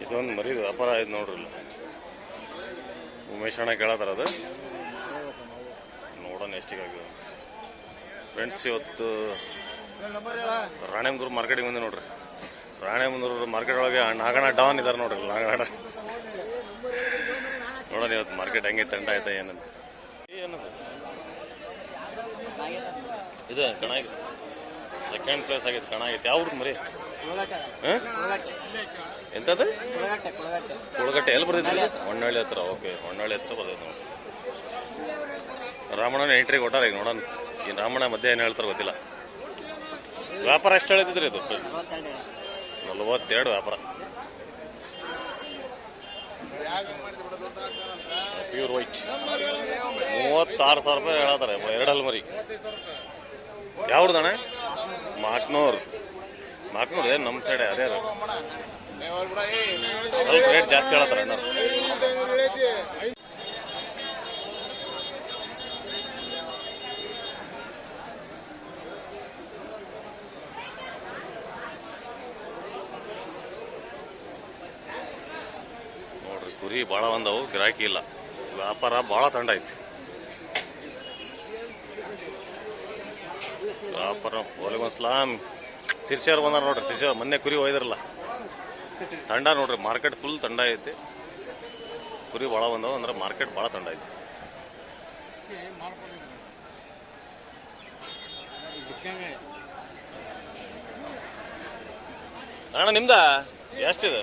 ಇದೊಂದು ಮರಿ ವ್ಯಾಪಾರ ಆಯ್ತು ನೋಡ್ರಿ. ಉಮೇಶ್ ಅಣ್ಣ ಕೇಳತ್ತಾರ ಅದು ನೋಡೋಣ ಎಷ್ಟಿಗಾಗಿದೆ ಫ್ರೆಂಡ್ಸ್. ಇವತ್ತು ರಾಣೆಬೆನ್ನೂರು ಮಾರ್ಕೆಟಿಗೆ ಬಂದೆ ನೋಡ್ರಿ. ರಾಣೆಬೆನ್ನೂರು ಮಾರ್ಕೆಟ್ ಒಳಗೆ ನಾಗಣ್ಣ ಡಾನ್ ಇದಾರೆ ನೋಡ್ರಿ. ನಾಗಣ್ಣ ನೋಡೋಣ ಇವತ್ತು ಮಾರ್ಕೆಟ್ ಹೆಂಗೆ ತಂಡ ಆಯ್ತಾ ಏನಂತ. ಏನದು ಇದು ಕಣ ಸೆಕೆಂಡ್ ಪ್ಲೇಸ್ ಆಗೈತೆ. ಕಣ ಆಗೈತೆ. ಯಾವ್ದು ಮರಿ ಎಂತದ್ದು ಕುಳಗಟ್ಟೆ ಎಲ್ಲಿ ಬರ್ತಿದ್ರಿ? ಹೊನ್ನಳ್ಳಿ ಹತ್ರ. ಓಕೆ, ಹೊನ್ನಳ್ಳಿ ಹತ್ರ ಬರ್ತೈತೆ ನೋಡಿ. ರಾಮಣ್ಣನ ಎಂಟ್ರಿ ಕೊಟ್ಟಾರ. ಈಗ ನೋಡೋಣ ಈ ರಾಮಣ್ಣ ಮಧ್ಯೆ ಏನು ಹೇಳ್ತಾರೆ ಗೊತ್ತಿಲ್ಲ. ವ್ಯಾಪಾರ ಎಷ್ಟು ಹೇಳ್ತಿದ್ರಿ ಇದು? 42 ವ್ಯಾಪಾರ. ಪ್ಯೂರ್ ವೈಟ್ 36,000 ರೂಪಾಯಿ ಹೇಳತ್ತಾರೆ. 2 ಹಲ್ಮರಿ. ಯಾವ್ದಣ್ಣ? ಮಾಕ್ನೂರ್. ಏನು ನಮ್ಮ ಸೈಡೆ ಅದೇ ಸ್ವಲ್ಪ ರೇಟ್ ಜಾಸ್ತಿ ಹೇಳತ್ತಾರ ಅಣ್ಣ. ನೋಡ್ರಿ ಕುರಿ ಭಾಳ ಬಂದವು, ಗಿರಾಕಿ ಇಲ್ಲ. ವ್ಯಾಪಾರ ಭಾಳ ತಂಡ ಐತಿ. ವ್ಯಾಪಾರ ವಾಲೇಕುಮ್ ಸಿರ್ಸಿಯವ್ರು ಬಂದಾರ ನೋಡ್ರಿ. ಸಿರ್ಸಿಯವ್ರು ಮೊನ್ನೆ ಕುರಿ ಒಯ್ದ್ರಲ್ಲ. ತಂಡ ನೋಡ್ರಿ, ಮಾರ್ಕೆಟ್ ಫುಲ್ ತಂಡ ಐತಿ. ಕುರಿ ಭಾಳ ಬಂದವು ಅಂದ್ರೆ ಮಾರ್ಕೆಟ್ ಭಾಳ ತಂಡ ಐತಿ. ಅಣ್ಣ ನಿಮ್ದ ಎಷ್ಟಿದೆ?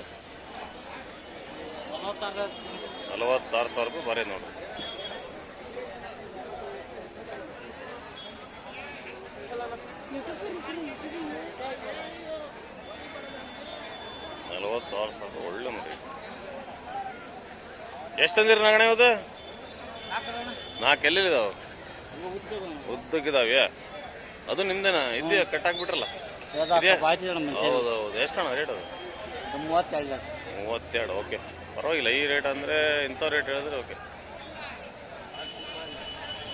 46,000 ರೂಪಾಯಿ ಬರೀ ನೋಡ್ರಿ. ಒಳ್ಳೆ ಮರಿ. ಎಷ್ಟು ತಂದಿರಿ ನಾಗಣ್ಣ ಇವತ್ತು? 4 ಎಲ್ಲಿದಾವ? ಉದ್ದಕ್ಕಿದಾವೆ. ಅದು ನಿಮ್ದೇನಾ? ಇಲ್ಲಿ ಕಟ್ಟಾಕ್ಬಿಟ್ರಲ್ಲ. ಹೌದೌದು. ಎಷ್ಟಣ್ಣ ರೇಟ್ ಅದು? 32. ಓಕೆ, ಪರವಾಗಿಲ್ಲ. ಈ ರೇಟ್ ಅಂದ್ರೆ ಇಂಥ ರೇಟ್ ಹೇಳಿದ್ರೆ ಓಕೆ.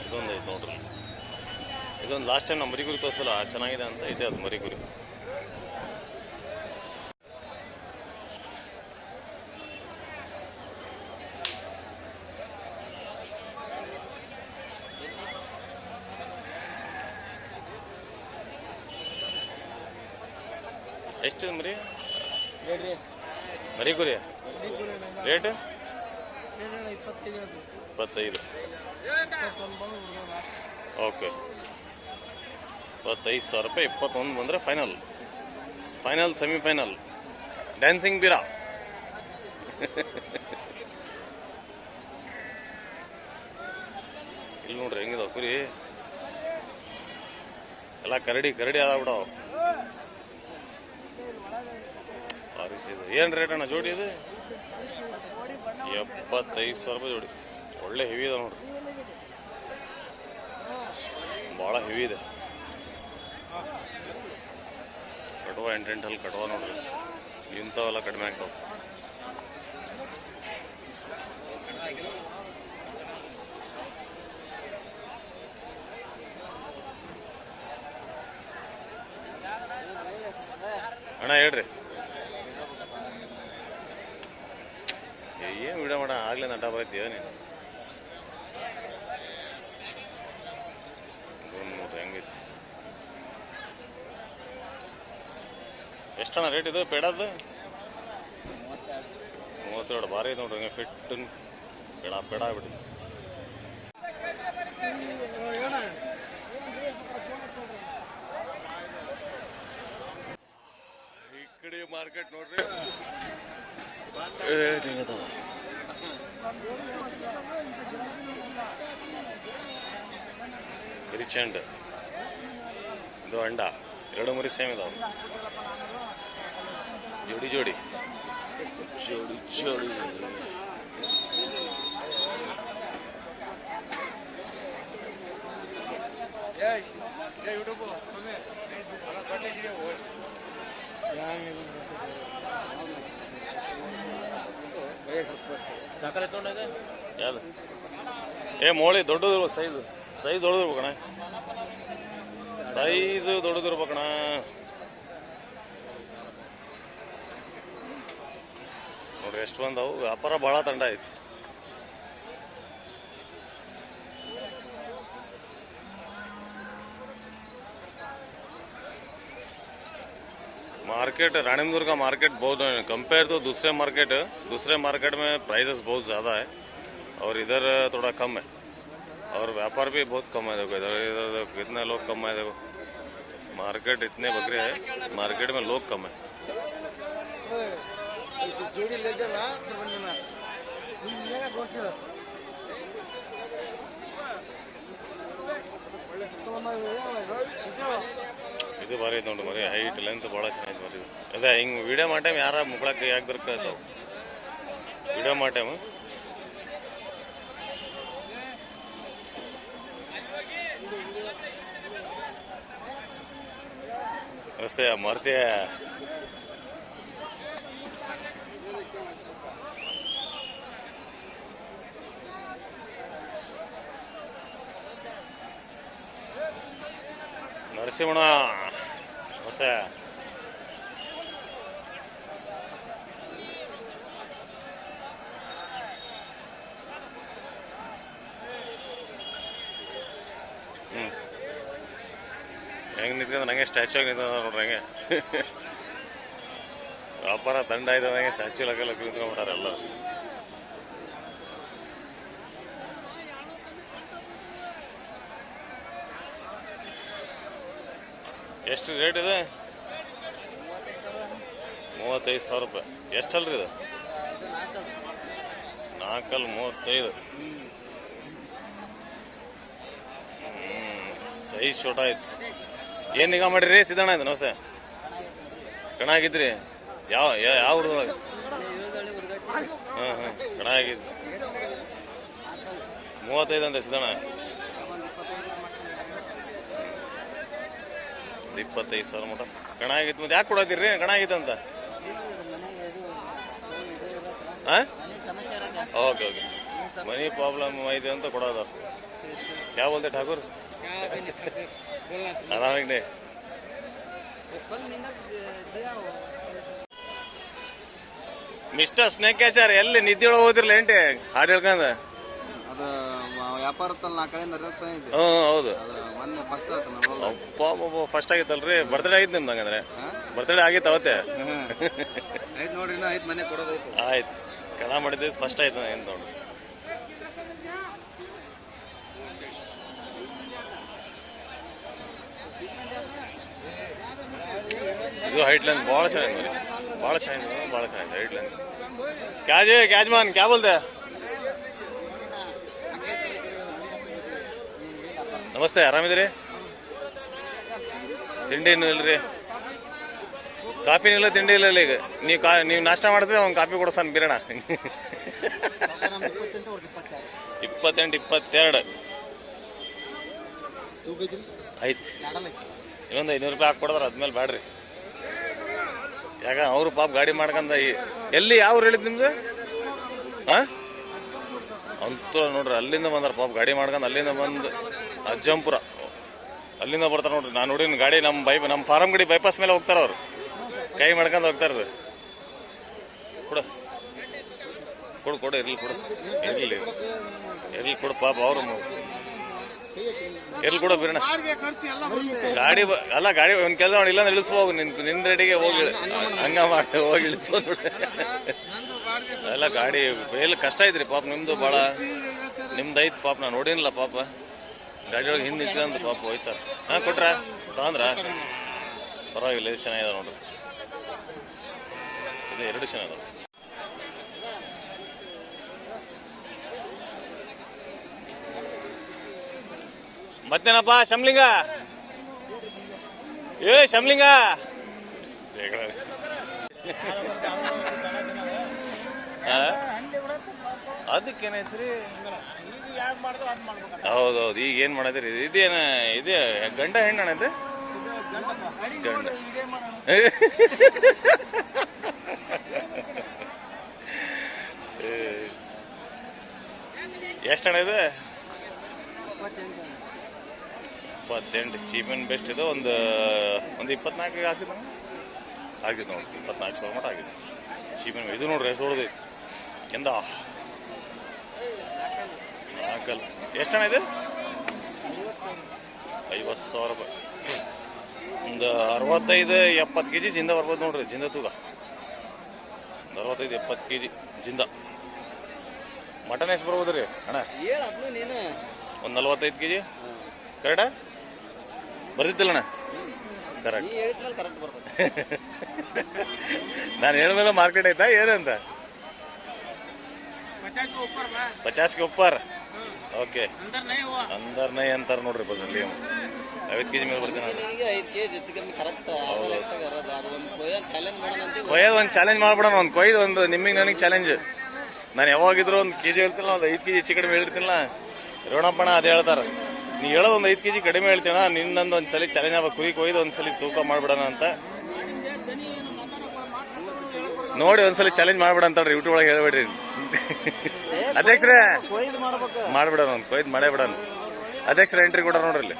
ಇದೊಂದು ಐತೆ ನೋಡ್ರಿ. ಇದೊಂದು ಲಾಸ್ಟ್ ಟೈಮ್ ನಮ್ಮ ಮರಿಗುರಿ ತೋರಿಸಲ್ಲ, ಚೆನ್ನಾಗಿದೆ ಅಂತ ಇದೆ ಅದು ಮರಿಗುರಿ. ಎಷ್ಟು ಮರಿ? ಮರಿಗುರಿ ರೇಟ್ 25. ಓಕೆ, 25,000 ರೂಪಾಯಿ. 21 ಬಂದರೆ ಫೈನಲ್ ಸೆಮಿಫೈನಲ್. ಡ್ಯಾನ್ಸಿಂಗ್ ಬೀರಾ. ಇಲ್ಲಿ ನೋಡ್ರಿ ಹೆಂಗಿದಾವ ಕುರಿ ಎಲ್ಲ. ಕರಡಿ ಆದಾಗ್ಬಿಡವ. ಏನು ರೇಟ್ ಅಣ್ಣ ಜೋಡಿ ಇದು? 75,000 ರೂಪಾಯಿ ಜೋಡಿ. ಒಳ್ಳೆ ಹೆವಿ ಇದೆ ನೋಡ್ರಿ, ಭಾಳ ಹೆವಿ ಇದೆ. ಕಟುವ 8 ಹಲ್ ಕಟುವ ನೋಡ್ರಿ. ಇಂಥವೆಲ್ಲ ಕಡಿಮೆ ಆಗ್ತಾವ. ಅಣ್ಣ ಹೇಳ್ರಿ, ಏನು ವಿಡಿಯೋ ಮಾಡ ಆಗ್ಲೇ ನಟ ಬರತ್ತೀಯ ನೀನು? ನೋಡ್ರಿ ಹೆಂಗೈತಿ. ಎಷ್ಟಣ್ಣ ರೇಟ್ ಇದು ಪೇಡದ್ದು? 32. ಭಾರಿ ಐತೆ ನೋಡ್ರಿ. ಹಂಗೆ ಫಿಟ್ ಪೇಡ ಆಗ್ಬಿಟ್ಟು. ಈ ಕಡೆ ಮಾರ್ಕೆಟ್ ನೋಡ್ರಿ ರಿಚ್. ಇದು ಅಂಡ 2 ಮರಿ ಸೇಮ್ ಇದಾವೆ. ಜೋಡಿ ಯಾವ್ದು? ಮೋಳಿ ದೊಡ್ಡದು ಸೈಜ್ ದೊಡ್ಡದಿರ್ಬೇಕಣ್ಣ. ಸೈಜು ದೊಡ್ಡದಿರ್ಬೇಕಣ್ಣ. ಎಷ್ಟು ಬಂದವು, ವ್ಯಾಪಾರ ಭಾಳ ತಂಡ ಐತಿ. मार्केट रानीमंदुर का मार्केट बहुत कंपेयर तो दूसरे मार्केट में प्राइसेस बहुत ज़्यादा है और इधर थोड़ा कम है और व्यापार भी बहुत कम है. देखो इधर इधर देखो कितने लोग कम है. देखो मार्केट इतने बकरे हैं, मार्केट में लोग कम है. ಇದು ಬಾರಿ ಐತೆ ನೋಡ್ರಿ ಮರಿ, ಹೈಟ್ ಲೆಂತ್ ಭಾಳ ಚೆನ್ನಾಗಿ ಮರಿ. ಅದೇ ಹಿಂಗೆ ವಿಡಿಯೋ ಮಾಡೇಮ್ ಯಾರ ಮುಕ್ಳಕ್ಕೆ ಯಾಕೆ ದೊರಕತ್ತಾವ ವಿಡಿಯೋ ಮಾಡೇಮ್. ರಸ್ತೆ ಮಾರ್ತೀಯ ನರಸಿಂಹಣ ನಮಸ್ತೆ. ಹೆಂಗೆ ನಿಂತ್ಕೊಂಡ್ರೆ ನಂಗೆ ಸ್ಟ್ಯಾಚು ಆಗಿ ನಿಂತ ನೋಡ್ರಿ. ಹಂಗೆ ವ್ಯಾಪಾರ ದಂಡ ಇದ್ದಂಗೆ ಸ್ಟ್ಯಾಚು ಲೆಕ್ಕೆಲ್ಲ ನಿಂತ್ಕೊಂಡ್ಬಿಟ್ಟಾರೆ ಎಲ್ಲ. ಎಷ್ಟು ರೇಟ್ ಇದೆ? 35,000 ರೂಪಾಯಿ. ಎಷ್ಟಲ್ರಿ ಇದು? 4 35. ಸೈಜ್ ಶೋಟ ಆಯ್ತು. ಏನು ನಿಗಾ ಮಾಡಿರಿ ಸಿದ್ದಣ್ಣ? ಇದು ನಮಸ್ತೆ. ಕಣ ಆಗಿದ್ರಿ? ಯಾವ ಯಾವ ಹುಡುಗ? ಹಾಂ ಕಣ ಆಗಿದ್ದು 35 ಅಂತ ಸಿದ್ದಣ್ಣ. 25,000 ಮಟ ಕಣ ಆಗಿತ್ತು. ಮತ್ತೆ ಯಾಕೆ ಕೊಡೋದಿರ್ರಿ ಕಣ ಆಗಿತ್ತು ಅಂತ? ಹಾಂ ಓಕೆ ಓಕೆ. ಮನಿ ಪ್ರಾಬ್ಲಮ್ ಐತೆ ಅಂತ ಕೊಡೋದು. क्या बोलते ठाकुर? ಆರಾಮಾಗಿ ಮಿಸ್ಟರ್ ಸ್ನೇಕ್ ಕ್ಯಾಚರ್ ಎಲ್ಲಿ ನಿದ್ದೆಯೊಳಗೆ ಹೋದಿರ್ಲ ಎಂಟಿ ಹಾಡು ಹೇಳ್ಕಂದ? ಅದು ವ್ಯಾಪಾರ ಹೌದು. ಅಪ್ಪ ಫಸ್ಟ್ ಆಗಿತ್ತಲ್ರಿ? ಬರ್ತ್ಡೇ ಆಗಿತ್ತು ನಿಮ್ದು? ಹಂಗಂದ್ರೆ ಬರ್ತ್ಡೇ ಆಗಿತ್ತು ಅವತ್ತೆ? ನೋಡ್ರಿ ಮನೆ ಕೊಡೋದೈತೆ. ಆಯ್ತು, ಕಣ ಮಾಡಿದ್ದು ಫಸ್ಟ್ ಆಯ್ತು ಏನು ನೋಡ್ರಿ. ಇದು ಹೈಟ್ ಲೆಂತ್ ಭಾಳ ಚೆನ್ನಾಗಿದೆ ನೋಡಿ, ಭಾಳ ಚೆನ್ನಾಗಿದೆ ಹೈಟ್ ಲೆಂತ್. ಕ್ಯಾಜ್ಮಾನ್ ಕ್ಯಾ ಬೋಲ್ತೆ? ನಮಸ್ತೆ, ಆರಾಮಿದ್ದೀರಿ? ತಿಂಡಿ ಇನ್ನೂ ಇಲ್ರಿ? ಕಾಫಿನೂ ಇಲ್ಲ ತಿಂಡಿ ಇಲ್ಲ ಈಗ. ನೀವು ನಾಷ್ಟ ಮಾಡಿದ್ರೆ ಅವ್ನು ಕಾಫಿ ಕೊಡಿಸ್ತಾನೆ ಬೀರಣ. 28 22 ಐತಿ. ಇನ್ನೊಂದು 500 ರೂಪಾಯಿ ಹಾಕಿ ಕೊಡದ್ರ ಅದ್ಮೇಲೆ ಬ್ಯಾಡ್ರಿ. ಯಾಕ ಅವರು ಪಾಪ ಗಾಡಿ ಮಾಡ್ಕಂದ. ಎಲ್ಲಿ ಯಾವ ಹೇಳಿದ್ ನಿಮ್ದು? ಹಾಂ ಅಂತೂ ನೋಡ್ರಿ ಅಲ್ಲಿಂದ ಬಂದಾರ ಪಾಪ ಗಾಡಿ ಮಾಡ್ಕೊಂಡು. ಅಲ್ಲಿಂದ ಬಂದು ಅಜ್ಜಂಪುರ ಅಲ್ಲಿಂದ ಬರ್ತಾರೆ ನೋಡ್ರಿ. ನಾನು ನೋಡಿನ ಗಾಡಿ ನಮ್ಮ ಫಾರಂ ಗಡಿ ಬೈಪಾಸ್ ಮೇಲೆ ಹೋಗ್ತಾರ ಅವ್ರು, ಕೈ ಮಾಡ್ಕೊಂಡು ಹೋಗ್ತಾರದು. ಕೊಡು ಇರ್ಲಿ ಕೊಡು ಪಾಪ ಅವ್ರು ಎಲ್ಲಿ ಕೊಡೋ ಬೀರಣ. ಗಾಡಿ ಅಲ್ಲ ಗಾಡಿ ಒಂದು ಕೆಲಸ ಮಾಡಿ, ಇಲ್ಲಾಂದ್ರೆ ಇಳಿಸ್ಬೋಗು. ನಿನ್ನ ರೆಡಿಗೆ ಹೋಗಿ ಹಂಗ ಮಾಡಿ ಹೋಗಿ ಇಳಿಸ್ಬೋದು ನೋಡ್ರಿ. ಎಲ್ಲ ಗಾಡಿ ಎಲ್ಲಿ ಕಷ್ಟ ಐತ್ರಿ ಪಾಪ. ನಿಮ್ದು ಭಾಳ ನಿಮ್ದು ಐತ್ ಪಾಪ. ನಾನು ನೋಡಿನಿಲ್ಲ ಪಾಪ. ಗಾಡಿ ಒಳಗೆ ಹಿಂದೆ ನಿಂತ್ಕೊಂಡು ಪಾಪ ಹೋಯ್ತಾರ. ಹಾಂ ಕೊಟ್ರ ತಗೊಂಡ್ರ ಪರವಾಗಿಲ್ಲ. ಇದು ಚೆನ್ನಾಗಿದೆ ನೋಡ್ರಿ. ಇದು 2 ಚೆನ್ನಾಗಿದೆ. ಮತ್ತೇನಪ್ಪ ಶಮ್ಲಿಂಗ? ಶಮ್ಲಿಂಗ ಅದಕ್ಕೇನೈತ್ರಿ? ಹೌದೌದು. ಈಗ ಏನ್ ಮಾಡದ್ರಿ? ಇದೇನ ಇದೇ ಗಂಡ ಹೆಣ್ಣನೈತೆ? ಗಂಡ. ಎಷ್ಟು ಹಣ ಇದೆ? 28. ಚೀಪ್ ಆ್ಯಂಡ್ ಬೆಸ್ಟ್ ಇದು. ಒಂದು 24 ಹಾಕಿದ್ದು ನೋಡಿ. 24,000 ಮಟ ಆಗಿದೆ ಚೀಪ್ ಆ್ಯಂಡ್. ಇದು ನೋಡ್ರಿ ಎಷ್ಟು ಹೊಡೆದೈತಿ. ಕೆಂದ ನಾಲ್ಕಲ್ ಎಷ್ಟಣ್ಣ ಇದು 50,000 ರೂಪಾಯಿ. ಒಂದು 65-70 kg ಜಿಂದ ಬರ್ಬೋದು ನೋಡ್ರಿ. ಜಿಂದ ತೂಗ 65-70 kg ಜಿಂದ. ಮಟನ್ ಎಷ್ಟು ಬರ್ಬೋದು ರೀ ಅಣ್ಣ? ಒಂದು 45 kg ಕರೆಕ್ಟಾ? ಬರ್ತಿತ್ತಿಲ್ಲಣ್ಣ? ಕರೆಕ್ಟ್. ನಾನು ಹೇಳಿದ್ಮೇಲೆ ಮಾರ್ಕೆಟ್ ಐತಾ ಏನಂತ? 50 के ऊपर. ಓಕೆ, ಅಂದರ್ ನೈ ಅಂತಾರ ನೋಡ್ರಿ. ಬಸ್ ಅಲ್ಲಿ 5 kg ಮೇಲೆ ಬರ್ತೀನಿ. ಕೊಯ್ಯೋದು ಒಂದು ಚಾಲೆಂಜ್ ಮಾಡ್ಬಿಡೋಣ. ಒಂದು ಕೊಯ್ದು ಒಂದು ನಿಮಗೆ ನನಗೆ ಚಾಲೆಂಜ್. ನಾನು ಯಾವಾಗಿದ್ರು ಒಂದು ಕೆಜಿ ಹೇಳ್ತಿಲ್ಲ, ಒಂದು 5 kg ಹೆಚ್ಚು ಕಡಿಮೆ ಹೇಳ್ತಿಲ್ಲ. ರೋಣಪ್ಪಣ ಅದೇ ಹೇಳ್ತಾರೆ, ನೀ ಹೇಳೋದು ಒಂದು 5 kg ಕಡಿಮೆ ಹೇಳ್ತೀಣ, ನಿನ್ನೊಂದು ಒಂದ್ಸಲಿ ಚಾಲೆಂಜ್ ಆಗ್ಬೇಕು. ಕುರಿ ಕೊಯ್ದು ಒಂದ್ಸಲಿ ತೂಕ ಮಾಡ್ಬಿಡೋಣ ಅಂತ ನೋಡಿ. ಒಂದ್ಸಲಿ ಚಾಲೆಂಜ್ ಮಾಡ್ಬಿಡ ಅಂತಾಳ್ರಿ. ಯೂಟ್ಯೂಬ್ ಒಳಗೆ ಹೇಳ್ಬೇಡ್ರಿ ಅಧ್ಯಕ್ಷರೇ. ಮಾಡ್ಬಿಡೋಣ, ಒಂದು ಕೊಯ್ದು ಮಾಡೇ ಬಿಡೋಣ. ಅಧ್ಯಕ್ಷರ ಎಂಟ್ರಿ ಕೊಡೋಣ ನೋಡ್ರಿ ಇಲ್ಲಿ.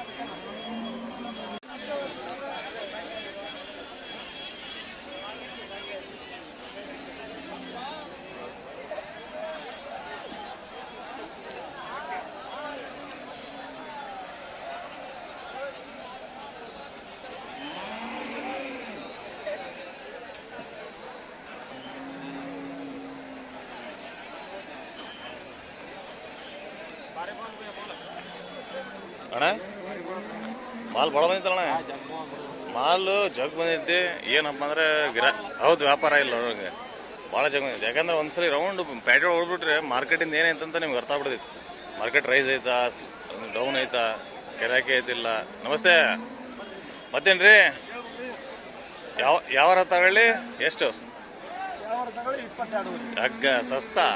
ಅಣ್ಣ ಮಾಲ್ ಭಾಳ ಬಂದಿತ್ತಲ್ಲ ಅಣ್ಣ. ಮಾಲು ಜಗ್ ಬಂದೈತಿ. ಏನಪ್ಪ ಅಂದ್ರೆ ಹೌದು, ವ್ಯಾಪಾರ ಇಲ್ಲ ಅವ್ರಿಗೆ. ಭಾಳ ಜಗ್ ಬಂದೈತಿ. ಯಾಕಂದ್ರೆ ಒಂದ್ಸಲಿ ರೌಂಡ್ ಪ್ಯಾಟೆ ಹೊಡ್ಬಿಟ್ರೆ ಮಾರ್ಕೆಟಿಂದ ಏನೈತಂತ ನಿಮ್ಗೆ ಅರ್ಥ ಆಗ್ಬಿಡ್ತೈತಿ. ಮಾರ್ಕೆಟ್ ರೈಸ್ ಐತಾ, ಡೌನ್ ಐತಾ, ಗಿರಾಕಿ ಐತಿಲ್ಲ. ನಮಸ್ತೆ. ಮತ್ತೇನ್ರಿ ಯಾವ ತಗೊಳ್ಳಿ? ಎಷ್ಟು ಅಗ್ಗ ಸಸ್ತಾ?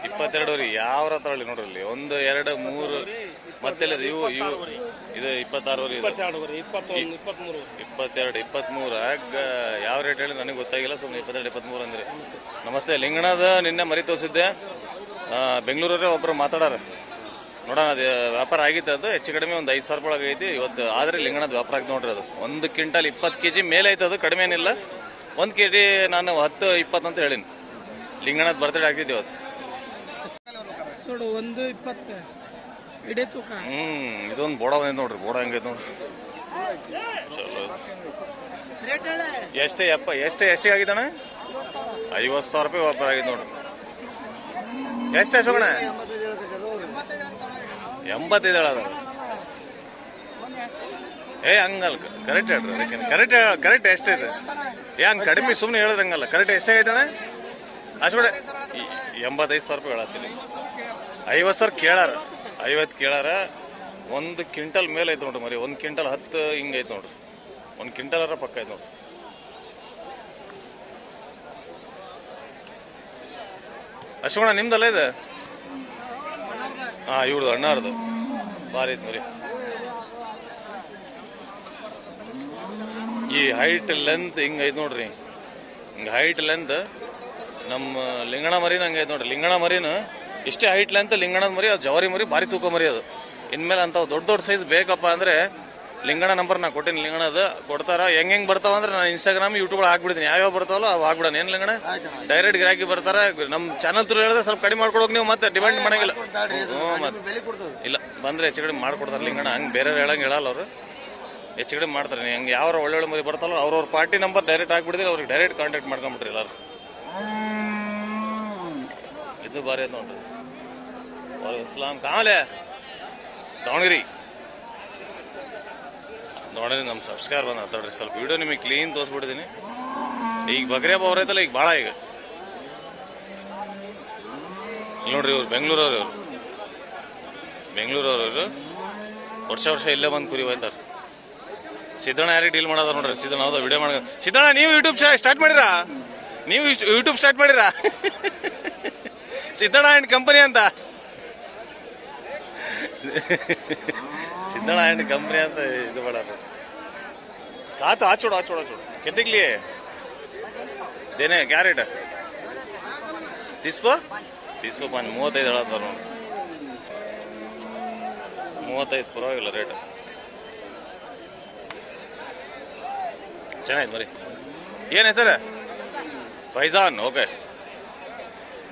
22 ರೀ. ಯಾವ ತಗೊಳ್ಳಿ ನೋಡ್ರಿ ಇಲ್ಲಿ. 1, 2, 3 ಮತ್ತೆಲ್ಲ ಇವು ಇದು 26 ರೀ. 22, 23 ಅಗ್ಗ ಯಾವ ರೇಟ್ ಹೇಳಿ ನನಗೆ ಗೊತ್ತಾಗಿಲ್ಲ. ಸುಮ್ಮನೆ 22, 23 ಅಂದ್ರೆ. ನಮಸ್ತೆ. ಲಿಂಗಣದ ನಿನ್ನೆ ಮರಿ ತೋರಿಸಿದ್ದೆ. ಬೆಂಗಳೂರವ್ರೆ ಒಬ್ರು ಮಾತಾಡಾರ. ನೋಡೋಣ, ಅದು ವ್ಯಾಪಾರ ಆಗಿತ್ತು. ಅದು ಹೆಚ್ಚು ಕಡಿಮೆ ಒಂದು 5,000 ರೂಪಾಯಿ ಆಗೈತಿ ಇವತ್ತು. ಆದ್ರೆ ಲಿಂಗಣದ ವ್ಯಾಪಾರ ಆಗಿ ನೋಡ್ರಿ. ಅದು 1 ಕ್ವಿಂಟಲ್ 20 kg ಮೇಲೆ ಐತೆ. ಅದು ಕಡಿಮೆ ಏನಿಲ್ಲ. 1 kg ನಾನು 10-20 ಅಂತ ಹೇಳಿನಿ. ಲಿಂಗಣದ ಬರ್ತಡೇ ಆಗಿದ್ದು ಇವತ್ತು. ಇದೊಂದು ಬೋಡ ಬಂದೈತೆ ನೋಡ್ರಿ. ಬೋಡ ಹಂಗೈತೆ ನೋಡ್ರಿ. ಚಲೋ. ಎಷ್ಟೇ ಆಗಿದ್ದಾನೆ? 50,000 ರೂಪಾಯಿ ವ್ಯಾಪಾರ ಆಗಿದ್ದು ನೋಡ್ರಿ. ಎಷ್ಟು ಅಶೋಕಣ? 85 ಹೇಳೋದು. ಹಂಗಲ್ಲ, ಕರೆಕ್ಟ್ ಹೇಳ್ರಿ. ಕರೆಕ್ಟ್ ಎಷ್ಟೈತೆ? ಹಂಗೆ ಕಡಿಮೆ ಸುಮ್ಮನೆ ಹೇಳೋದಂಗಲ್ಲ. ಕರೆಕ್ಟ್ ಎಷ್ಟಾಗೈತಾನೆ ಅಷ್ಟೇ. 85,000 ರೂಪಾಯಿ ಹೇಳತ್ತೀನಿ. 50,000 ಕೇಳಾರ. 50 ಕೇಳಾರ. 1 ಕ್ವಿಂಟಲ್ ಮೇಲೆ ಐತೆ ನೋಡ್ರಿ ಮರಿ. 1 ಕ್ವಿಂಟಲ್ 10 ಹಿಂಗೈತೆ ನೋಡ್ರಿ. 1 ಕ್ವಿಂಟಲ್ ಪಕ್ಕ ಐತೆ ನೋಡ್ರಿ. ಅಶ್ವಣ ನಿಮ್ದಲ್ಲ ಇದೆ? ಇವ್ರದ್ದು ಅಣ್ಣಾರ್ದು ಭಾರಿ ಐತೆ ಮರಿ. ಈ ಹೈಟ್ ಲೆಂತ್ ಹಿಂಗೈತೆ ನೋಡ್ರಿ. ಹಿಂಗೆ ಹೈಟ್ ಲೆಂತ್ ನಮ್ಮ ಲಿಂಗಣ ಮರಿನ ಹಂಗೈತೆ ನೋಡ್ರಿ. ಲಿಂಗಣ ಮರಿನ ಇಷ್ಟೇ ಹೈಟ್ ಲೆಂತ್ ಲಿಂಗಣದ ಮರಿ. ಅದು ಜವಾರಿ ಮರಿ ಭಾರಿ ತೂಕ ಮರಿ. ಅದು ಇನ್ಮೇಲೆ ಅಂತ ದೊಡ್ಡ ಸೈಜ್ ಬೇಕಪ್ಪ ಅಂದ್ರೆ ಲಿಂಗಣ ನಂಬರ್ ನಾ ಕೊಟ್ಟಿನಿ. ಲಿಂಗಣದ ಕೊಡ್ತಾರ. ಹೆಂಗ್ ಬರ್ತಾವ ಅಂದ್ರೆ ನಾನು ಇನ್ಸ್ಟಾಗ್ರಾಮ್ ಯೂಟ್ಯೂಬ್ ಹಾಕ್ಬಿಡ್ತೀನಿ. ಯಾವ್ಯಾವ ಬರ್ತಾವಲ್ಲ ಅವು ಹಾಕ್ಬಿಡೋಣ. ಏನ್ ಲಿಂಗಣ ಡೈರೆಕ್ಟ್ ಗಿರಾಕಿ ಬರ್ತಾರ. ನಮ್ಮ ಚಾನಲ್ ಥ್ರೂ ಹೇಳಿದ್ರೆ ಸ್ವಲ್ಪ ಕಡಿಮೆ ಮಾಡ್ಕೊಡೋಕೆ ನೀವು ಮತ್ತೆ ಡಿಮ್ಯಾಂಡ್ ಮಾಡಂಗಿಲ್ಲ. ಇಲ್ಲ ಬಂದ್ರೆ ಹೆಚ್ಚು ಕಡಿಮೆ ಮಾಡ್ಕೊಡ್ತಾರೆ ಲಿಂಗಣ. ಹಂಗೆ ಬೇರೆ ಹೇಳಲ್ಲ ಅವರು. ಹೆಚ್ಚು ಕಡಿಮೆ ಮಾಡ್ತಾರೆ. ಹಂಗೆ ಯಾವ ಒಳ್ಳೊಳ್ಳೆ ಮರಿ ಬರ್ತಾವಲ್ಲ ಅವ್ರವ್ರ ಪಾರ್ಟಿ ನಂಬರ್ ಡೈರೆಕ್ಟ್ ಹಾಕ್ಬಿಡ್ತೀರಿ. ಅವ್ರಿಗೆ ಡೈರೆಕ್ಟ್ ಕಾಂಟ್ಯಾಕ್ಟ್ ಮಾಡ್ಕೊಂಡ್ಬಿಟ್ರಿ ಎಲ್ಲಾರು. ಇದು ಬಾರಿ ಐತೆ ನೋಡ್ರಿ. ಇಸ್ಲಾಂ ಕಾಮಲೆ ದಾವಣಗೆರೆ ನಮ್ಮ ಸಬ್ಸ್ಕ್ರೈಬರ್ ಬಂದ ನೋಡ್ರಿ. ಸ್ವಲ್ಪ ವಿಡಿಯೋ ನಿಮಗೆ ಕ್ಲೀನ್ ತೋರಿಸ್ಬಿಟ್ಟಿದ್ದೀನಿ. ಈಗ ಬಕ್ರಿ ಹಬ್ಬ ಅವ್ರೈತಲ್ಲ ಈಗ ಭಾಳ. ಈಗ ನೋಡ್ರಿ ಇವ್ರು ಬೆಂಗಳೂರವ್ರು ವರ್ಷ ಇಲ್ಲೇ ಬಂದು ಕುರಿ ಹೋಯ್ತಾರೆ. ಸಿದ್ದಣ್ಣ ಯಾರಿಗೆ ಡೀಲ್ ಮಾಡೋದ ನೋಡ್ರಿ. ಸಿದ್ದಣ್ಣ ಹೌದಾ ವಿಡಿಯೋ ಮಾಡ. ಸಿದ್ದಣ್ಣ ನೀವು ಯೂಟ್ಯೂಬ್ ಸ್ಟಾರ್ಟ್ ಮಾಡಿರಾ? ಸಿದ್ದಣ್ಣ ಆ್ಯಂಡ್ ಕಂಪನಿ ಅಂತ. ಸಿದ್ದಣ್ಣ ಆ್ಯಂಡ್ ಕಂಪನಿ ಅಂತ ಇದು ಮಾಡೋದು. ಕಾತು ಆಚೋಡು कितने लिए देने क्या रेट है? 30 5 35 ಹೇಳತ್ತಾರ ನೋಡಿ. 35 ಪರವಾಗಿಲ್ಲ ರೇಟ್. ಚೆನ್ನಾಯ್ತು ಮರಿ. ಏನು ಹೆಸರು? ಫೈಜಾನ್. ಓಕೆ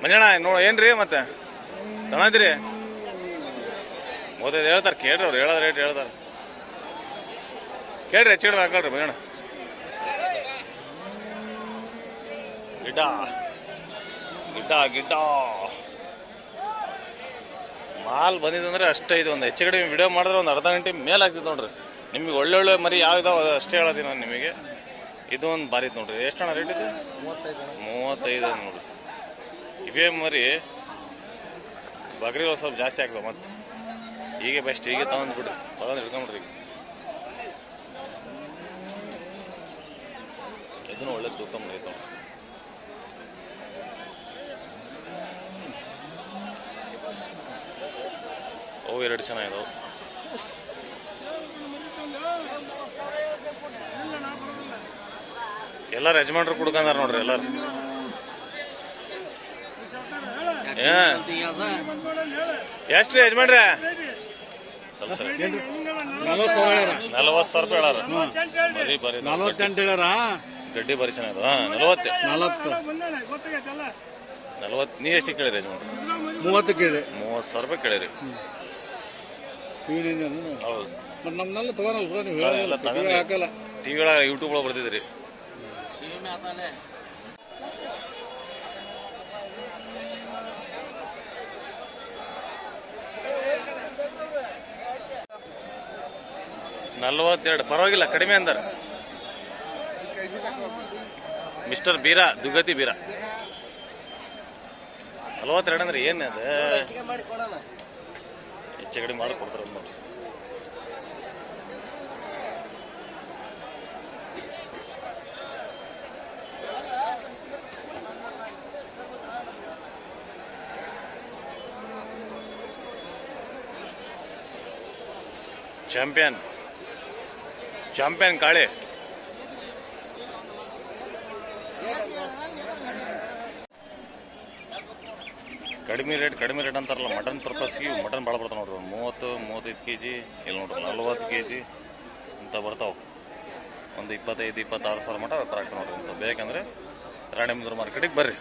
ಮಂಜಣ್ಣ ಏನ್ರಿ ಮತ್ತೆ ತಗೊಂಡಿರಿ 35 ಹೇಳ್ತಾರೆ. ಕೇಳ್ರಿ ಅವ್ರು ಹೇಳೋದ್ ರೇಟ್ ಹೇಳ್ತಾರೆ. ಕೇಳ್ರಿ ಹೆಚ್ಚಿಡ್ರಿ ಹಾಕಲ್ರಿ ಮಂಜಣ್ಣ. ಗಿಡ್ಡ ಗಿಡ್ಡ ಗಿಡ್ಡ ಮಾಲ್ ಬಂದಿದಂದ್ರೆ ಅಷ್ಟೇ. ಇದು ಒಂದು ಹೆಚ್ಚು ಕಡೆ ವಿಡಿಯೋ ಮಾಡಿದ್ರೆ ಒಂದು ಅರ್ಧ ಗಂಟೆ ಮೇಲೆ ಆಗ್ತಿತ್ತು ನೋಡ್ರಿ. ನಿಮಗೆ ಒಳ್ಳೊಳ್ಳೆ ಮರಿ ಯಾವ್ದಾವ ಅಷ್ಟೇ ಹೇಳೋದಿ ನಾನು ನಿಮಗೆ. ಇದು ಒಂದು ಭಾರಿ ಇತ್ತು ನೋಡ್ರಿ. ಎಷ್ಟಣ್ಣ ರೇಟ್ ಇದು? 35 ನೋಡ್ರಿ. ಇವೇ ಮರಿ ಬಗ್ರಿಗಳು ಸ್ವಲ್ಪ ಜಾಸ್ತಿ ಆಗ್ತವೆ. ಮತ್ತೆ ಹೀಗೆ ಬೆಸ್ಟ್. ಹೀಗೆ ತಗೊಂಡ್ಬಿಡ್ರಿ, ತಗೊಂಡು ಹಿಡ್ಕೊಂಬಿಡ್ರಿ. ಇದನ್ನು ಒಳ್ಳೆ ತೂಕ ಮುಗಿತಾವ. ಅವು 2 ಚೆನ್ನಾಗಿದಾವೆ. ಎಲ್ಲಾರು ಯಜಮಾನ್ರು ಕುಡ್ಕಂದಾರ ನೋಡ್ರಿ ಎಲ್ಲಾರು. ಎಷ್ಟ್ರಿ ಯಜಮಾನ್ರೆ? ಸ್ವಲ್ಪ 40,000 ರೂಪಾಯಿ ಹೇಳಾರ. ಬರೀ ಬರೀ 48 ಹೇಳಾರ. ಗಡ್ಡಿ ಬರೀ ಚೆನ್ನಾಗಿದೆ. 40. ನೀ ಎಷ್ಟು ಕೇಳಿರಿ ಯಜಮಾನ್ರಿ? 30 ಕೇಳಿ. 30,000 ರೂಪಾಯಿ ಕೇಳಿರಿ. ಹೌದು. ಮತ್ತೆ ನಮ್ನೆಲ್ಲ ತಗೋರಲ್ಲ ನೀವು ಹಾಕಲ್ಲ. ಟಿವಿ ಒಳಗೆ ಯೂಟ್ಯೂಬ್ ಒಳಗೆ ಬರ್ತಿದ್ರಿ. ನಲ್ವತ್ತೆರಡು ಪರವಾಗಿಲ್ಲ, ಕಡಿಮೆ ಅಂದಾರ. ಮಿಸ್ಟರ್ ಬೀರಾ, ದುಗತಿ ಬೀರಾ. 42 ಅಂದ್ರೆ ಏನ್ ಅದ? ಹೆಚ್ಚು ಕಡಿಮೆ ಮಾಡಿ ಕೊಡ್ತಾರ ನೋಡಿ. ಚಾಂಪಿಯನ್ ಕಾಳೆ. ಕಡಿಮೆ ರೇಟ್ ಅಂತಾರಲ್ಲ. ಮಟನ್ ಪರ್ಪಸ್ಗೆ ಮಟನ್ ಭಾಳ ಬರ್ತಾವ ನೋಡ್ರಿ. 30-35 kg ಇಲ್ಲಿ ನೋಡ್ರಿ. 40 kg ಇಂಥ ಬರ್ತಾವ. ಒಂದು 25-26 ಸಾವಿರ ಮಟ ಕರೆಕ್ಟ್ ನೋಡ್ರಿ. ಇಂಥ ಬೇಕಂದ್ರೆ ರಾಣಿಬೆನ್ನೂರು ಮಾರ್ಕೆಟಿಗೆ ಬರ್ರಿ.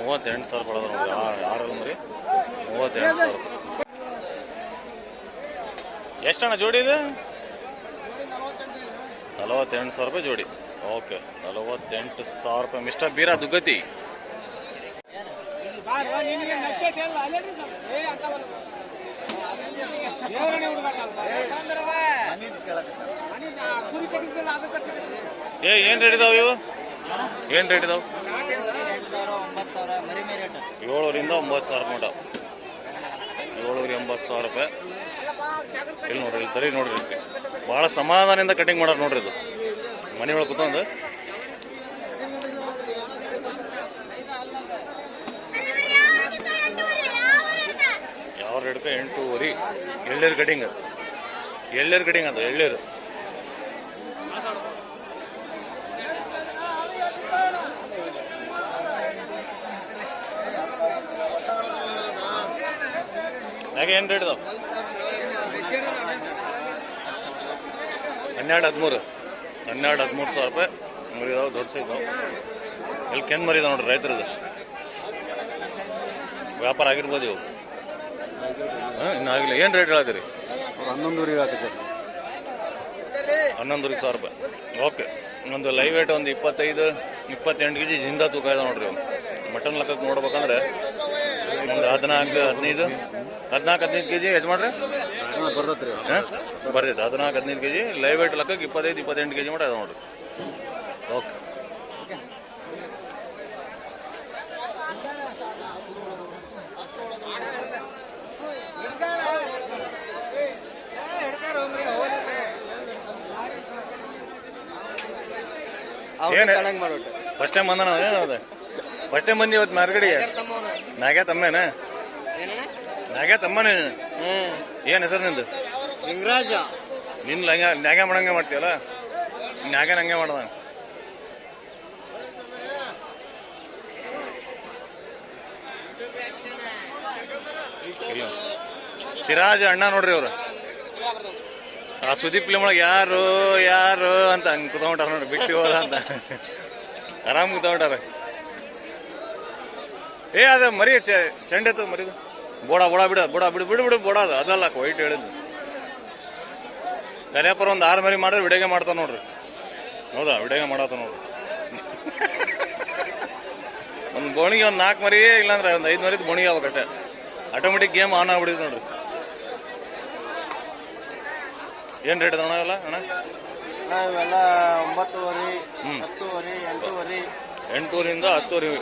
$38 ಸಾವಿರ ಬಳದ ನೋಡ್ರಿ. 6 ಮರಿ 38 ಸಾವಿರ. ಎಷ್ಟಣ್ಣ ಜೋಡಿ ಇದು? 48 ಸಾವಿರ ರೂಪಾಯಿ ಜೋಡಿ. ಓಕೆ, 48 ಸಾವಿರ ರೂಪಾಯಿ. ಮಿಸ್ಟರ್ ಬೀರಾ ದುಗತಿ. ಏನ್ ರೇಟ್ ಇದಾವ ಇವು? ಏನ್ ರೇಟ್ ಇದಾವ? 7ರಿಂದ 9 ಸಾವಿರ ಮಟ. 780 ರೂಪಾಯಿ. ಇಲ್ಲಿ ನೋಡ್ರಿ, ಇಲ್ಲಿ ತರಿ ನೋಡ್ರಿ. ಭಾಳ ಸಮಾಧಾನದಿಂದ ಕಟಿಂಗ್ ಮಾಡೋರು ನೋಡ್ರಿ. ಇದು ಮನೆ ಒಳಗೆ ಕೂತಂದು ಯಾವ ರೇಟ್ಗೆ 8.5. ಎಳ್ಳೀರು ಕಟಿಂಗ್ ಅದು. ಎಳ್ಳೀರು ಹಾಗೆ. ಏನು ರೇಟ್ ಇದಾವೆ? 12-13 ಸಾವಿರ ರೂಪಾಯಿ ಮರಿ ಇದಾವೆ. ದೊಡ್ಡ ಸೈಜ್ ಇದಾವೆ. ಇಲ್ಲಿ ಕೆನ್ ಮರಿ ಇದಾವೆ ನೋಡ್ರಿ, ರೈತರದ್ದು. ವ್ಯಾಪಾರ ಆಗಿರ್ಬೋದು ಇವು. ಇನ್ನು ಆಗಿಲ್ಲ. ಏನು ರೇಟ್ ಹೇಳತ್ತೀರಿ? 11,000 ಸಾವಿರ ರೂಪಾಯಿ. ಓಕೆ. ಒಂದು ಲೈವ್ ವೇಟ್ ಒಂದು 25-28 kg ಜಿಂದ ತೂಕ ಇದೆ ನೋಡ್ರಿ. ಮಟನ್ ಲೆಕ್ಕಕ್ಕೆ ನೋಡ್ಬೇಕಂದ್ರೆ ಒಂದು 14-15 kg ಯಜಮಾನ್ರಿ ಬರ್ತೈತೆ. 14-15 kg ಲೈವ್ ವೇಟ್ ಲೆಕ್ಕಕ್ಕೆ 25-28 kg ಮಟ ಇದೆ ನೋಡ್ರಿ. ಓಕೆ. ಫಸ್ಟ್ ಟೈಮ್ ಬಂದ ನಾವು. ಏನದ ಫಸ್ಟ್ ಟೈಮ್ ಬಂದಿ ಇವತ್ತು ಮಾರ್ಕೆಟಿಗೆ? ನಾಗ್ಯಾ ತಮ್ಮನೇನ? ನಾಗ್ಯಾ ತಮ್ಮನೇ. ಏನ್ ಹೆಸರು ನಿಂದು? ಲಿಂಗರಾಜ. ನಿನ್ ನ್ಯಾಗ ಮಾಡಂಗೆ ಮಾಡ್ತೀಯಲ್ಲ, ನ್ಯಾಗ ನಂಗೆ ಮಾಡ್ದ. ಸಿರಾಜ್ ಅಣ್ಣ ನೋಡ್ರಿ ಅವ್ರು. ಆ ಸುದೀಪ್ ಫಿಲ್ಮ್ ಒಳಗೆ ಯಾರು ಯಾರು ಅಂತ ಹಂಗೆ ಕುತ್ಕೊಂಡ್ಟಾರ ನೋಡ್ರಿ, ಬಿಟ್ಟು ಹೋದ ಅಂತ ಆರಾಮ್ ಕುತ್ಕೊಂಡಾರ. ಏ ಅದ ಮರಿ ಚಂಡೆ ಎತ್ತದ ಮರಿದು ಬೋಡ ಬೋಡ ಬಿಡ ಬೋಡ ಬಿಡು ಬಿಡು ಬಿಡು ಬೋಡ ಅದು ಅದಲ್ಲ ವೈಟ್ ಹೇಳಿದ್ದು. ಕರಿಯಪ್ಪರ ಒಂದು 6 ಮರಿ ಮಾಡಿದ್ರೆ ವಿಡಿಯೋಗೆ ಮಾಡ್ತಾವ ನೋಡ್ರಿ. ಹೌದಾ, ವಿಡಿಯೋಗೆ ಮಾಡತ್ತ ನೋಡ್ರಿ. ಒಂದು ಬೋಣಿಗೆ ಒಂದು 4 ಮರಿ ಇಲ್ಲಾಂದ್ರೆ ಒಂದು 5 ಮರಿದು ಬೋಣಿಗೆ ಆಗ್ಬೇಕಷ್ಟೇ. ಆಟೋಮೆಟಿಕ್ ಗೇಮ್ ಆನ್ ಆಗ್ಬಿಡಿದ್ ನೋಡ್ರಿ. ಏನ್ ರೇಟ್ ಅದ ಅಣ್ಣ ಅಣ್ಣ? ಇವೆಲ್ಲ 9:30, 10:30, 8:30. 8:30 10:30.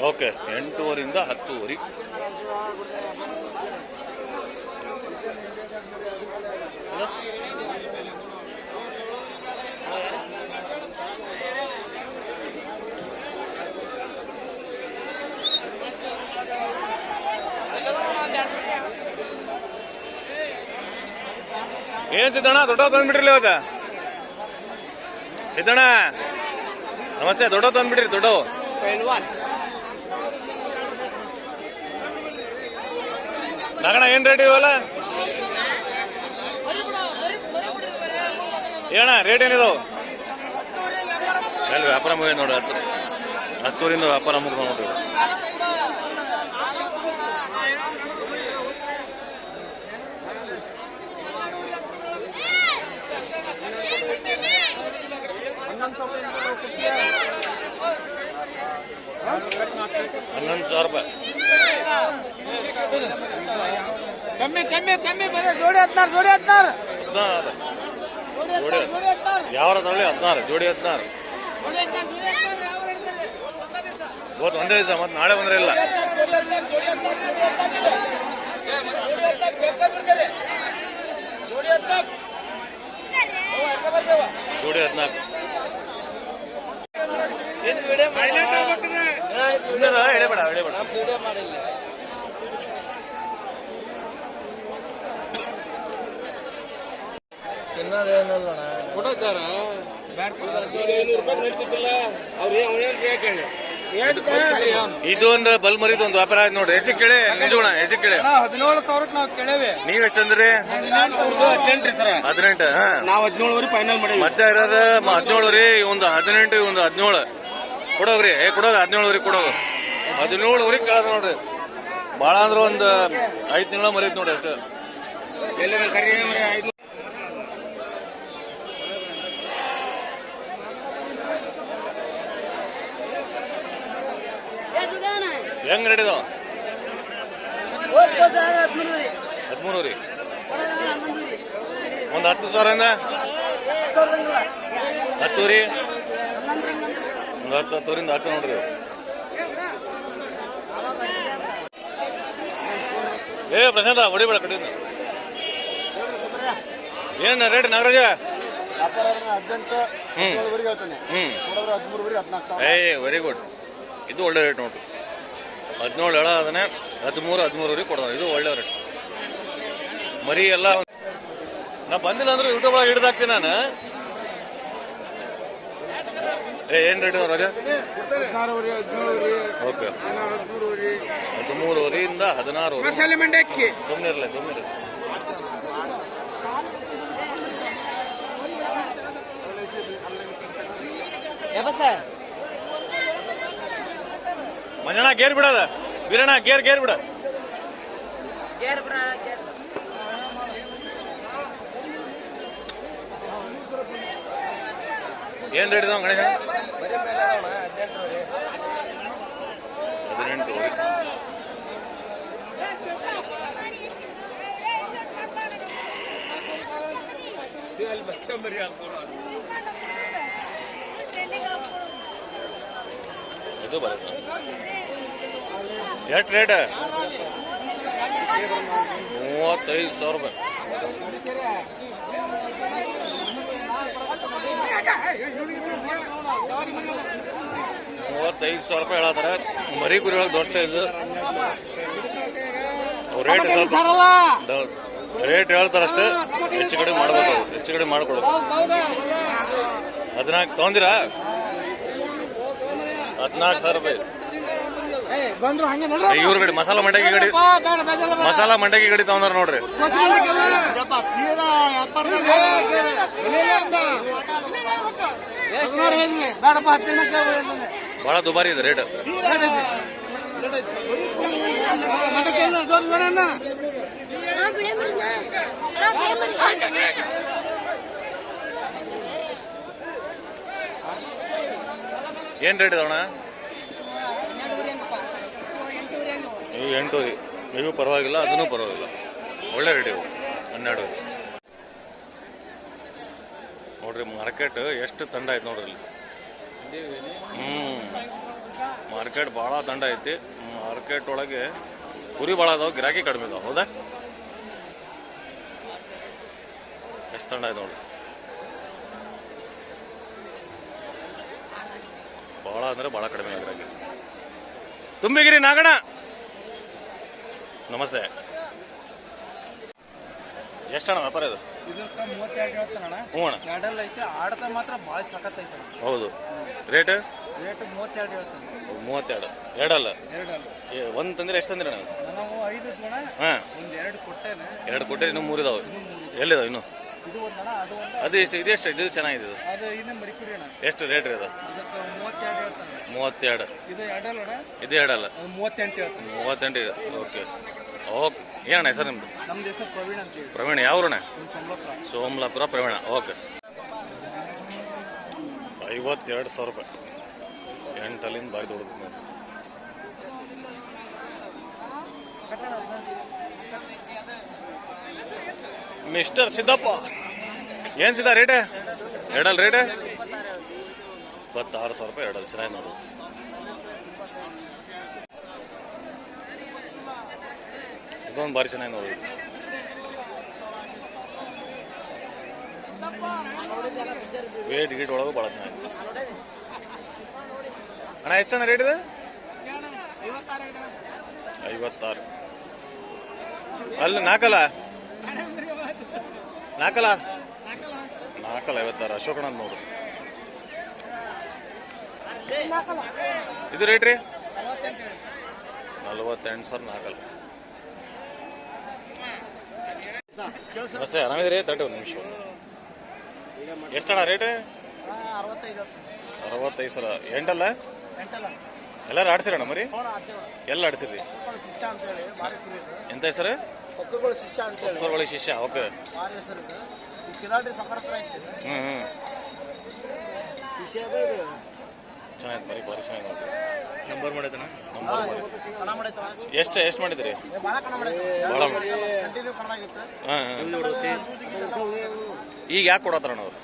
ಓಕೆ, 8:30 10:30. ಏನ್ ಸಿದ್ದಣ್ಣ ದೊಡ್ಡ ತಂದ್ಬಿಟ್ರಿ ಇವತ್ತ? ಸಿದ್ದಣ್ಣ ನಮಸ್ತೆ. ದೊಡ್ಡ ತಂದ್ಬಿಟ್ರಿ, ದೊಡ್ಡವು ನಗಣ ಏನ್ ರೇಟ್ ಇವಲ್ಲ? ಏನ ರೇಟ್ ಏನಿದಾವ್? ಎಲ್ಲಿ ವ್ಯಾಪಾರ ಮುಗಿದ ನೋಡ್ರಿ. 10:10 ವ್ಯಾಪಾರ ಮುಗಿದ ನೋಡ್ರಿ. ₹11,000. ಕಮ್ಮಿ ಕಮ್ಮಿ ಕಮ್ಮಿ ಬರೀ ಜೋಡಿ 16. ಯಾವ ತಗೊಳ್ಳಿ 16 ಜೋಡಿ 16. ಇವತ್ತು ಒಂದೇ ದಿವಸ, ಮತ್ತೆ ನಾಳೆ ಬಂದ್ರೆ ಇಲ್ಲ. ಜೋಡಿ 14. ಎಳೆಬೇಡ ಎಳೆಬೇಡ. ಇದು ಒಂದು ಬಲ್ ಮರಿದು ಒಂದು ವ್ಯಾಪಾರ ಆಯ್ತು ನೋಡ್ರಿ. ಎಷ್ಟು ಕೇಳಿ ನಿಜೋಣ? ಎಷ್ಟು ಕೇಳಿ? 17,000 ನಾವು ಕೇಳೇವೆ. ನೀವ್ ಎಷ್ಟಂದ್ರಿ? 18 ಸರ್. 18. ನಾವು 17 ಫೈನಲ್ ಮಾಡಿ. ಮತ್ತೆ ಇರೋದು 17 ಒಂದು 18 ಒಂದು 17 ಕೊಡೋಗ್ರಿ. ಕೊಡೋದು 17 ಕೊಡೋದು. 17 ಕೇಳೋದು ನೋಡ್ರಿ. ಬಾಳ ಅಂದ್ರೆ ಒಂದು 5 ತಿಂಗಳ ಮರಿದ್ ನೋಡ್ರಿ ಅಷ್ಟು. ಹೆಂಗ್ ರೇಟ್ ಇದಾವ? 13 ರೀ. ಒಂದು 10,000 10 ರೀ. ಒಂದು 10,000 10 ನೋಡ್ರಿ. ಪ್ರಶಾಂತ ಹೊಡಿಬೇಡ ಕಡಿಮೆ. ಏನ್ ರೇಟ್ ನಾಗರಾಜ? Very good. ಇದು ಒಳ್ಳೆ ರೇಟ್ ನೋಡ್ರಿ. 17 ಹೇಳ ಅದನ್ನೇ 13 ಕೊಡೋದು. ಇದು ಒಳ್ಳೆ ರೇಟ್. ಮರಿ ಎಲ್ಲ ನಾ ಬಂದಿಲ್ಲ ಅಂದ್ರೆ ಯೂಟ್ಯೂಬ್ ಒಳಗೆ ಹಿಡ್ದಾಕ್ತೀನಿ ನಾನು. ಏನ್ ರೇಟ್ ಇದಾವ ರಾಜ? ಓಕೆ, 13 16. ಸುಮ್ಮನೆ ಇರಲಿ ಸುಮ್ಮನೆ. ಮಂಜಣ್ಣ ಗೇರ್ ಬಿಡದ, ವೀರಣ್ಣ ಗೇರ್ ಬಿಡ. ಏನ್ ರೇಟ್ ಇದಾವ ಗಣೇಶ? 18. ಇದು ಬರುತ್ತೆ. ಎಷ್ಟು ರೇಟ್? 35,000 ರೂಪಾಯಿ. 35,000 ರೂಪಾಯಿ ಹೇಳತ್ತಾರ. ಮರಿ ಕುರಿ ಒಳಗೆ ದೊಡ್ಡ ಸೈಜ್. ರೇಟ್ ಹೇಳ್ತಾರಷ್ಟೇ, ಹೆಚ್ಚು ಕಡೆ ಮಾಡ್ಬೇಕು. ಹೆಚ್ಚು ಕಡೆ ಮಾಡ್ಕೊಡ್ಬೇಕು. 14 ತಗೊಂದಿರಾ? 14,000 ರೂಪಾಯಿ. ಇವ್ರ ಗಡಿ ಮಸಾಲಾ ಮಂಡಗಿ ಗಡಿ ತಗೊಂಡಾರ ನೋಡ್ರಿ. ಭಾಳ ದುಬಾರಿ ಇದೆ ರೇಟ್. ಏನ್ ರೇಟ್ ಇದಾವಣ? ಇವು 8 ಇವು ಪರವಾಗಿಲ್ಲ, ಅದನ್ನು ಪರವಾಗಿಲ್ಲ, ಒಳ್ಳೆ ರೇಟ್ ಇವು 12. ನೋಡ್ರಿ ಮಾರ್ಕೆಟ್ ಎಷ್ಟು ತಂಡ ಐತೆ ನೋಡ್ರಿ ಇಲ್ಲಿ. ಮಾರ್ಕೆಟ್ ಭಾಳ ತಂಡ ಐತಿ. ಮಾರ್ಕೆಟ್ ಒಳಗೆ ಕುರಿ ಭಾಳ ಅದಾವ, ಗಿರಾಕಿ ಕಡಿಮೆ ಇದಾವ. ಹೌದಾ? ಎಷ್ಟು ತಂಡ ಐತೆ ನೋಡ್ರಿ. ಭಾಳ ಅಂದ್ರೆ ಭಾಳ ಕಡಿಮೆ ಗಿರಾಕಿ. ತುಂಬಿಗಿರಿ ನಾಗಣ್ಣ ನಮಸ್ತೆ. ಎಷ್ಟಣ್ಣ ವ್ಯಾಪಾರ ಇದು? ಇದಕ್ಕ 32 ಹೇಳ್ತಾನಣ್ಣ. ಹ್ಞೂ ಅಣ್ಣ. ಎರಡಲ್ಲ ಐತೆ, ಆಡ್ದ ಮಾತ್ರ ಭಾಳ ಸಖತ್ತೈತೆ. ಹೌದು. ರೇಟ್ 32 ಹೇಳ್ತಾನೆ. 32. ಎರಡಲ್ಲ? ಎರಡಲ್ಲ. ಒಂದು ತಂದ್ರೆ ಎಷ್ಟು ತಂದಿರ ನಾವು? ನಾವು 5 ಇದ್ವಣ್ಣ. ಹಾಂ, ಒಂದು 2 ಕೊಟ್ಟೇನೆ. 2 ಕೊಟ್ಟರೆ ಇನ್ನೂ 3 ಇದಾವೆ. ಎಲ್ಲಿದಾವೆ ಇನ್ನು? ಇದು ಒಂದಣ್ಣ, ಅದು ಒಂದು. ಅದು ಎಷ್ಟು? ಇದು ಎಷ್ಟು? ಇದು ಚೆನ್ನಾಗಿದೆ. ಅದು ಇನ್ನೂ ಮರಿಕುರಿ ಅಣ್ಣ. ಎಷ್ಟು ರೇಟ್ ರೀ ಅದು? ಇದಕ್ಕೆ 32 ಹೇಳ್ತಾನೆ. 32. ಇದು ಎರಡಲ್ಲ ಅಣ್ಣ. ಇದು ಎರಡಲ್ಲ? ಅದು 38 ಹೇಳ್ತಾನೆ. 38 ಇದೆ. Okay okay. ಏನಣ್ಣ ಹೆಸರು ನಿಮ್ದು? ನಮ್ದು ಹೆಸರು ಪ್ರವೀಣ್ ಅಂತೇಳಿ. ಪ್ರವೀಣ್. ಯಾವ್ರಣ್ಣ? ಸೋಮಲಾಪುರ. ಸೋಮಲಾಪುರ ಪ್ರವೀಣ. ಓಕೆ. 52,000 ರೂಪಾಯಿ. 8 ಅಲ್ಲಿಂದ ಭಾರಿ ದೊಡ್ಡದು ನೋಡಿ. ಮಿಸ್ಟರ್ ಸಿದ್ದಪ್ಪ, ಏನ್ ಸಿದ್ದ ರೇಟ್? ಎರಡಲ್ ರೇಟ್ 26,000 ರೂಪಾಯಿ. ಎರಡಲ್ ಚೆನ್ನಾಗಿ ನೋಡು. ಇದೊಂದು ಭಾರಿ ಚೆನ್ನಾಗಿ ನೋಡಿ. ವೇಟ್ ಗೀಟ್ ಒಳಗೂ ಭಾಳ ಚೆನ್ನಾಗಿದೆ ಅಣ್ಣ. ಎಷ್ಟಣ್ಣ ರೇಟ್ ಇದೆ? 56. ಅಲ್ಲಿ ನಾಲ್ಕಲ್ಲ 56. ಅಶೋಕಣ್ಣ ನೋಡು. ಇದು ರೇಟ್ ರೀ 48,000 ನಾಲ್ಕಲ್ಲ. ನಮಸ್ತೆ, ಆರಾಮಿದ್ರಿ? ತರ್ಟಿ ಒಂದು ನಿಮಿಷ. ಎಷ್ಟಣ್ಣ ರೇಟ್? 65,000. ಎಂಟಲ್ಲ? ಎಲ್ಲಾರು ಆಡ್ಸಿರಣ್ಣ ಮರಿ? ಎಲ್ಲ ಆಡ್ಸಿರಿ? ಎಂತ ಹೆಸರು? ಕೊಕ್ಕರ್ಗೊಳಿ ಶಿಷ್ಯ. ಓಕೆ. ಚೆನ್ನಾಗಿ ಮರಿ, ಭಾರಿ ಚೆನ್ನಾಗಿ ನೋಡಿ. ನಂಬರ್ ಮಾಡಿದಣ್ಣ? ಎಷ್ಟು ಮಾಡಿದ್ರಿ? ಭಾಳ. ಹಾಂ. ಈಗ ಯಾಕೆ ಕೊಡತ್ತಾರಣ್ಣ ಅವ್ರು?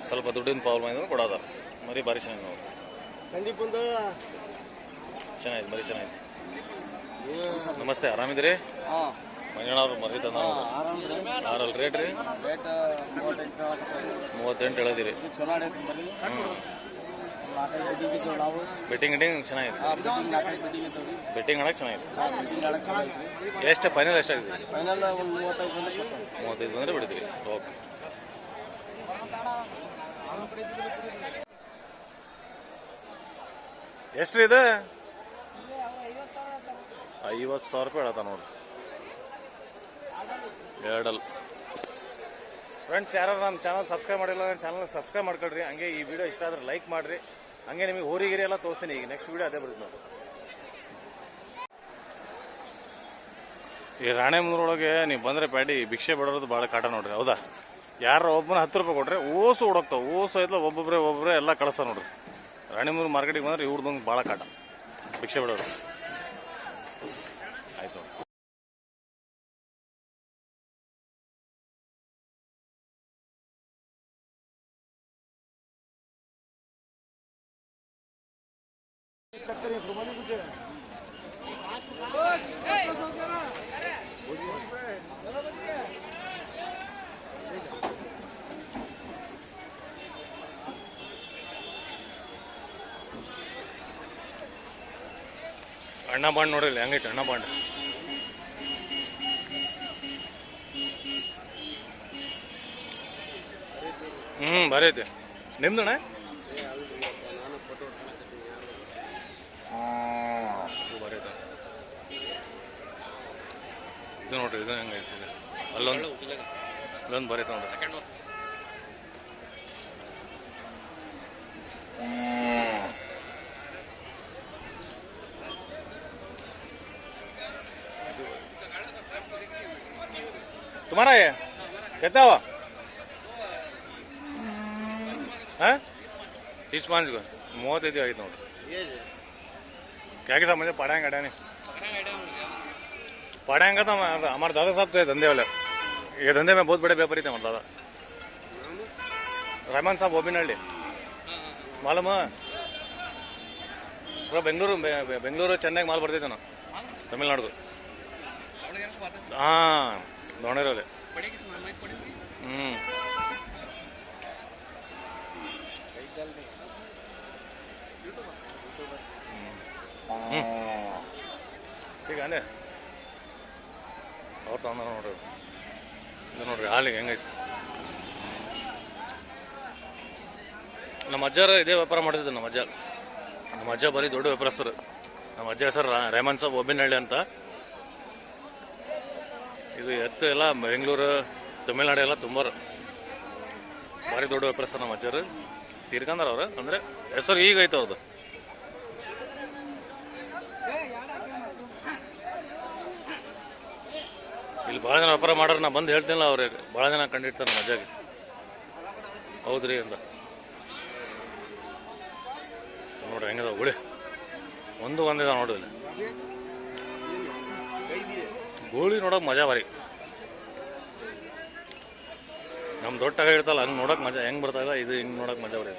ಸ್ವಲ್ಪ ದುಡ್ಡಿನ ಪ್ರಾಬ್ಲಮ್ ಇದೆ ಕೊಡೋದಾರ. ಮರಿ ಭಾರಿ ಚೆನ್ನಾಗಿ ನೋಡಿ. ಚೆನ್ನಾಗಿದೆ ಮರಿ, ಚೆನ್ನಾಗಿದೆ. ನಮಸ್ತೆ, ಆರಾಮಿದ್ರಿ? ಮಂಜಣ್ಣವ್ರು ಮರಿ ತಂದ ಆರಲ್ ರೇಟ್ ರೀ 38 ಹೇಳಿದಿರಿ. ಬೆಟ್ಟಿಂಗ್ ಚೆನ್ನಾಗಿದೆ. ಬೆಟ್ಟಿಂಗ್ ಆಡಕ್ಕೆ ಚೆನ್ನಾಗಿದೆ. ಎಷ್ಟು ಫೈನಲ್ ಎಷ್ಟಾಗಿದೆ? 35 ಬಂದರೆ ಬಿಡ್ತೀವಿ. ಓಕೆ. ಎಷ್ಟು ರೀ ಇದು? 50,000 ರೂಪಾಯಿ ಹೇಳತ್ತ ನೋಡ್ರಿ. ಎರಡಲ್. ಫ್ರೆಂಡ್ಸ್, ಯಾರು ನಮ್ಮ ಚಾನಲ್ ಸಬ್ಸ್ಕ್ರೈಬ್ ಮಾಡಿಲ್ಲ, ನನ್ನ ಚಾನಲ್ ಸಬ್ಸ್ಕ್ರೈಬ್ ಮಾಡ್ಕೊಳ್ರಿ. ಹಂಗೆ ಈ ವಿಡಿಯೋ ಇಷ್ಟ ಆದ್ರೆ ಲೈಕ್ ಮಾಡಿರಿ. ಹಂಗೆ ನಿಮಗೆ ಹೋರಿಗಿರಿ ಎಲ್ಲ ತೋರಿಸ್ತೀನಿ. ಈಗ ನೆಕ್ಸ್ಟ್ ವಿಡಿಯೋ ಅದೇ ಬರುತ್ತೆ ನೋಡಿ. ಈ ರಾಣೆಬೆನ್ನೂರೊಳಗೆ ನೀವು ಬಂದರೆ ಪ್ಯಾಡಿ ಭಿಕ್ಷೆ ಬಿಡೋದು ಭಾಳ ಕಾಟ ನೋಡ್ರಿ. ಹೌದಾ? ಯಾರು ಒಬ್ಬನ 10 ರೂಪಾಯಿ ಕೊಟ್ರೆ ಓಸು ಓಡೋಗ್ತಾವೆ. ಓಸು ಐತ್ಲ ಒಬ್ಬೊಬ್ಬರೇ ಎಲ್ಲ ಕಳಿಸ್ತಾರೆ ನೋಡ್ರಿ. ರಾಣೆಬೆನ್ನೂರು ಮಾರ್ಕೆಟಿಗೆ ಬಂದ್ರೆ ಇವ್ರದ್ದೊಂದು ಭಾಳ ಕಾಟ ಭಿಕ್ಷೆ ಬಿಡೋರು. ಆಯ್ತು. ಅಣ್ಣ ಬಾಂಡ್ ನೋಡ್ರಿ ಹೆಂಗೈತೆ ಅಣ್ಣ ಬಾಂಡ್. ಭಾರಿ ಐತೆ. ನಿಮ್ದಣ್ಣ? ಭಾರಿ ಐತೆ. ಇದು ನೋಡ್ರಿ ಇದು ಹೆಂಗೈತಿ ಈಗ ಅಲ್ಲೊಂದು ಬರೀ ನೋಡ್ರಿ तुम्हारा है कहता हुआ हाँ 30-5 को 35 आई नोट क्या क्या समझे पढ़ाएंगे नहीं पढ़ाएंगे तो हमारे दादा साहब तो धंधे वाले ये धंधे में बहुत बड़े व्यापारी थे हमारे दादा रहमान साहब बोबिनहಳ್ಳಿ मालूम पूरा बेंगलूरू चेन्नई माल ಬರ್ತಿದ್ದೆ ನಾವು ತಮಿಳ್ನಾಡು हाँ दोणेरोले ठीक है ಅವ್ರು ತಂದ ನೋಡ್ರಿ ಇದು ನೋಡ್ರಿ ಹಾಲಿಗೆ ಹೆಂಗೈತಿ ನಮ್ಮ ಅಜ್ಜಾರ ಇದೇ ವ್ಯಾಪಾರ ಮಾಡ್ತಿದ್ರು ನಮ್ಮ ಅಜ್ಜ ಬರೀ ದೊಡ್ಡ ವ್ಯಾಪಾರಸ್ಥರು ನಮ್ಮ ಅಜ್ಜ ಹೆಸರು ರೆಹಮಾನ್ ಸಾಬ್ ಒಬ್ಬಿನಹಳ್ಳಿ ಅಂತ ಇದು ಎತ್ತು ಎಲ್ಲ ಬೆಂಗಳೂರು ತಮಿಳ್ನಾಡು ಎಲ್ಲ ತುಂಬ ಭಾರಿ ದೊಡ್ಡ ವ್ಯಾಪಾರಸ್ಥರು ನಮ್ಮ ಅಜ್ಜರು ತೀರ್ಕಂದಾರ ಅವ್ರು ಅಂದ್ರೆ ಹೆಸರು ಈಗ ಐತೆ ಅವ್ರದ್ದು ಇಲ್ಲಿ ಭಾಳ ಜನ ವ್ಯಾಪಾರ ಮಾಡೋರು ನಾ ಬಂದು ಹೇಳ್ತೀನಿಲ್ಲ ಅವ್ರಿಗೆ ಭಾಳ ಜನ ಕಂಡಿಡ್ತಾರೆ ನಮ್ಮ ಅಜ್ಜಾಗೆ ಹೌದ್ರಿ ಅಂತ ನೋಡ್ರಿ ಹೆಂಗದ ಹುಳಿ ಒಂದಿದ ನೋಡ್ರಿ ಇಲ್ಲಿ ಗೋಳಿ ನೋಡೋಕೆ ಮಜಾ ಬಾರಿ ನಮ್ಮ ದೊಡ್ಡ ಇರ್ತಲ್ಲ ಹಂಗೆ ನೋಡೋಕೆ ಮಜಾ ಹೆಂಗೆ ಬರ್ತಾಯಿಲ್ಲ ಇದು ಹಿಂಗೆ ನೋಡೋಕೆ ಮಜಾ ಬರೀ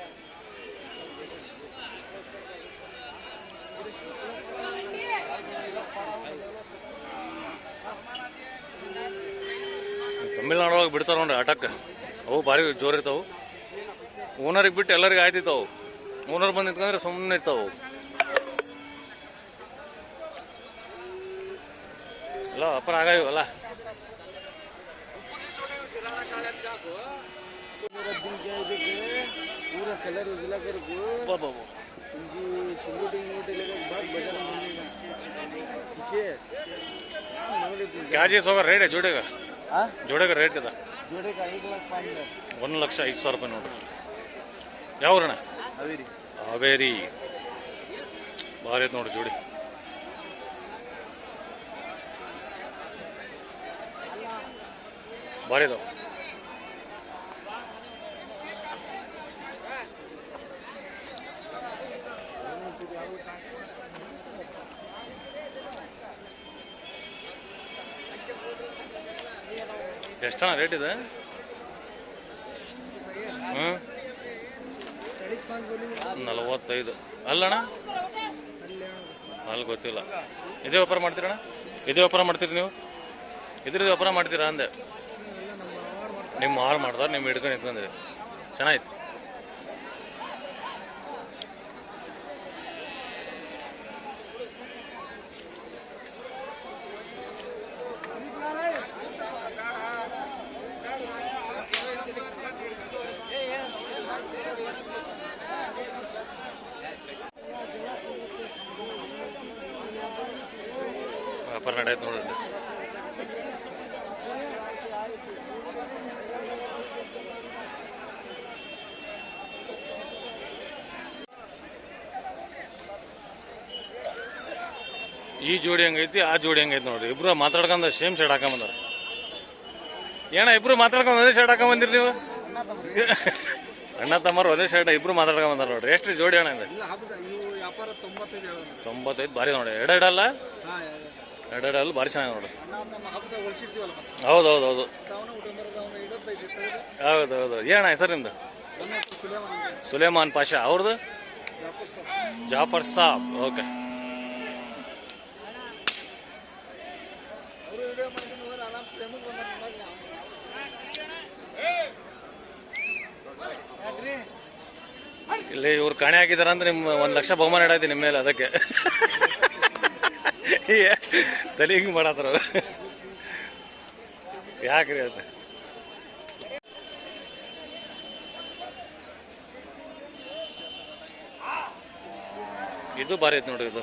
ತಮಿಳ್ನಾಡು ಒಳಗೆ ಬಿಡ್ತಾರೆ ನೋಡ್ರಿ ಆಟಕ್ಕೆ ಅವು ಭಾರಿ ಜೋರು ಇರ್ತಾವೆ ಓನರಿಗೆ ಬಿಟ್ಟು ಎಲ್ಲರಿಗೆ ಆಯ್ತಿರ್ತಾವೆ ಓನರ್ ಬಂದು ನಿಂತ್ಕೊಂಡ್ರೆ ಸುಮ್ಮನೆ ಇರ್ತಾವೆ ಎಲ್ಲ ವ್ಯಾಪಾರ ಆಗಿವಲ್ಲ क्या चीज होगा रेट है जोड़े का रेट कितना जोड़े का 1,05,000 1,05,000 ನೋಡ್ರಿ ಯಾವ ಊರಣ್ಣ ಹಾವೇರಿ ಭಾರಿ ಐತೆ ನೋಡ್ರಿ ಜೋಡಿ ಭಾರಿ ಇದಾವ ಎಷ್ಟಣ್ಣ ರೇಟ್ ಇದೆ 45 ಅಲ್ಲಣ್ಣ ಅಲ್ಲಿ ಗೊತ್ತಿಲ್ಲ ಇದೇ ವ್ಯಾಪಾರ ಮಾಡ್ತೀರಣ್ಣ ಇದೇ ವ್ಯಾಪಾರ ಮಾಡ್ತೀರಿ ನೀವು ಇದ್ರದ್ದು ವ್ಯಾಪಾರ ಮಾಡ್ತೀರಾ ಅಂದೆ ನಿಮ್ಮ ಹಾಳು ಮಾಡ್ತಾರೆ ನಿಮ್ಮ ಹಿಡ್ಕೊಂಡು ನಿಂತ್ಕೊಂಡ್ರಿ ಚೆನ್ನಾಗಿತ್ತು ವ್ಯಾಪಾರ ನಡೆಯುತ್ತೆ ನೋಡ್ರಿ ಈ ಜೋಡಿ ಹಂಗೈತಿ ಆ ಜೋಡಿ ಹಂಗೈತಿ ನೋಡ್ರಿ ಇಬ್ರು ಮಾತಾಡ್ಕೊಂಡ ಸೇಮ್ ಶರ್ಟ್ ಹಾಕೊಂಬಂದಾರ ಏನ ಇಬ್ರು ಮಾತಾಡ್ಕೊಂಡು ಒಂದೇ ಶರ್ಟ್ ಹಾಕೊಂಬಂದಿರಿ ನೀವು ಅಣ್ಣ ತಮ್ಮರು ಒಂದೇ ಶರ್ಟ್ ಇಬ್ರು ಮಾತಾಡ್ಕೊಂಬಂದಾರ ನೋಡ್ರಿ ಎಷ್ಟು ಜೋಡಿ ಅಣ್ಣ ಇದೆ 95 ಭಾರಿ ನೋಡಿ ಎರಡೆರಡಲ್ಲ ಎರಡೆರಡಲ್ಲ ಭಾರಿ ಚೆನ್ನಾಗಿ ನೋಡ್ರಿ ಹೌದೌದು ಹೌದೌದು ಏನ ಹೆಸರು ನಿಮ್ದು ಸುಲೇಮಾನ್ ಪಾಷಾ ಅವ್ರದ್ದು ಜಾಫರ್ ಸಾಬ್ ಓಕೆ ಇಲ್ಲಿ ಇವ್ರು ಕಾಣೆ ಹಾಕಿದಾರ ಅಂದ್ರೆ ನಿಮ್ 1 ಲಕ್ಷ ಬಹುಮಾನ ಇಡೈತಿ ನಿಮ್ಮ ಮೇಲೆ ಅದಕ್ಕೆ ತಲೆ ಹಿಂಗ್ ಮಾಡತ್ತಾರ ಯಾಕ್ರಿ ಅದು ಇದು ಭಾರಿ ಐತಿ ನೋಡ್ರಿ ಇದು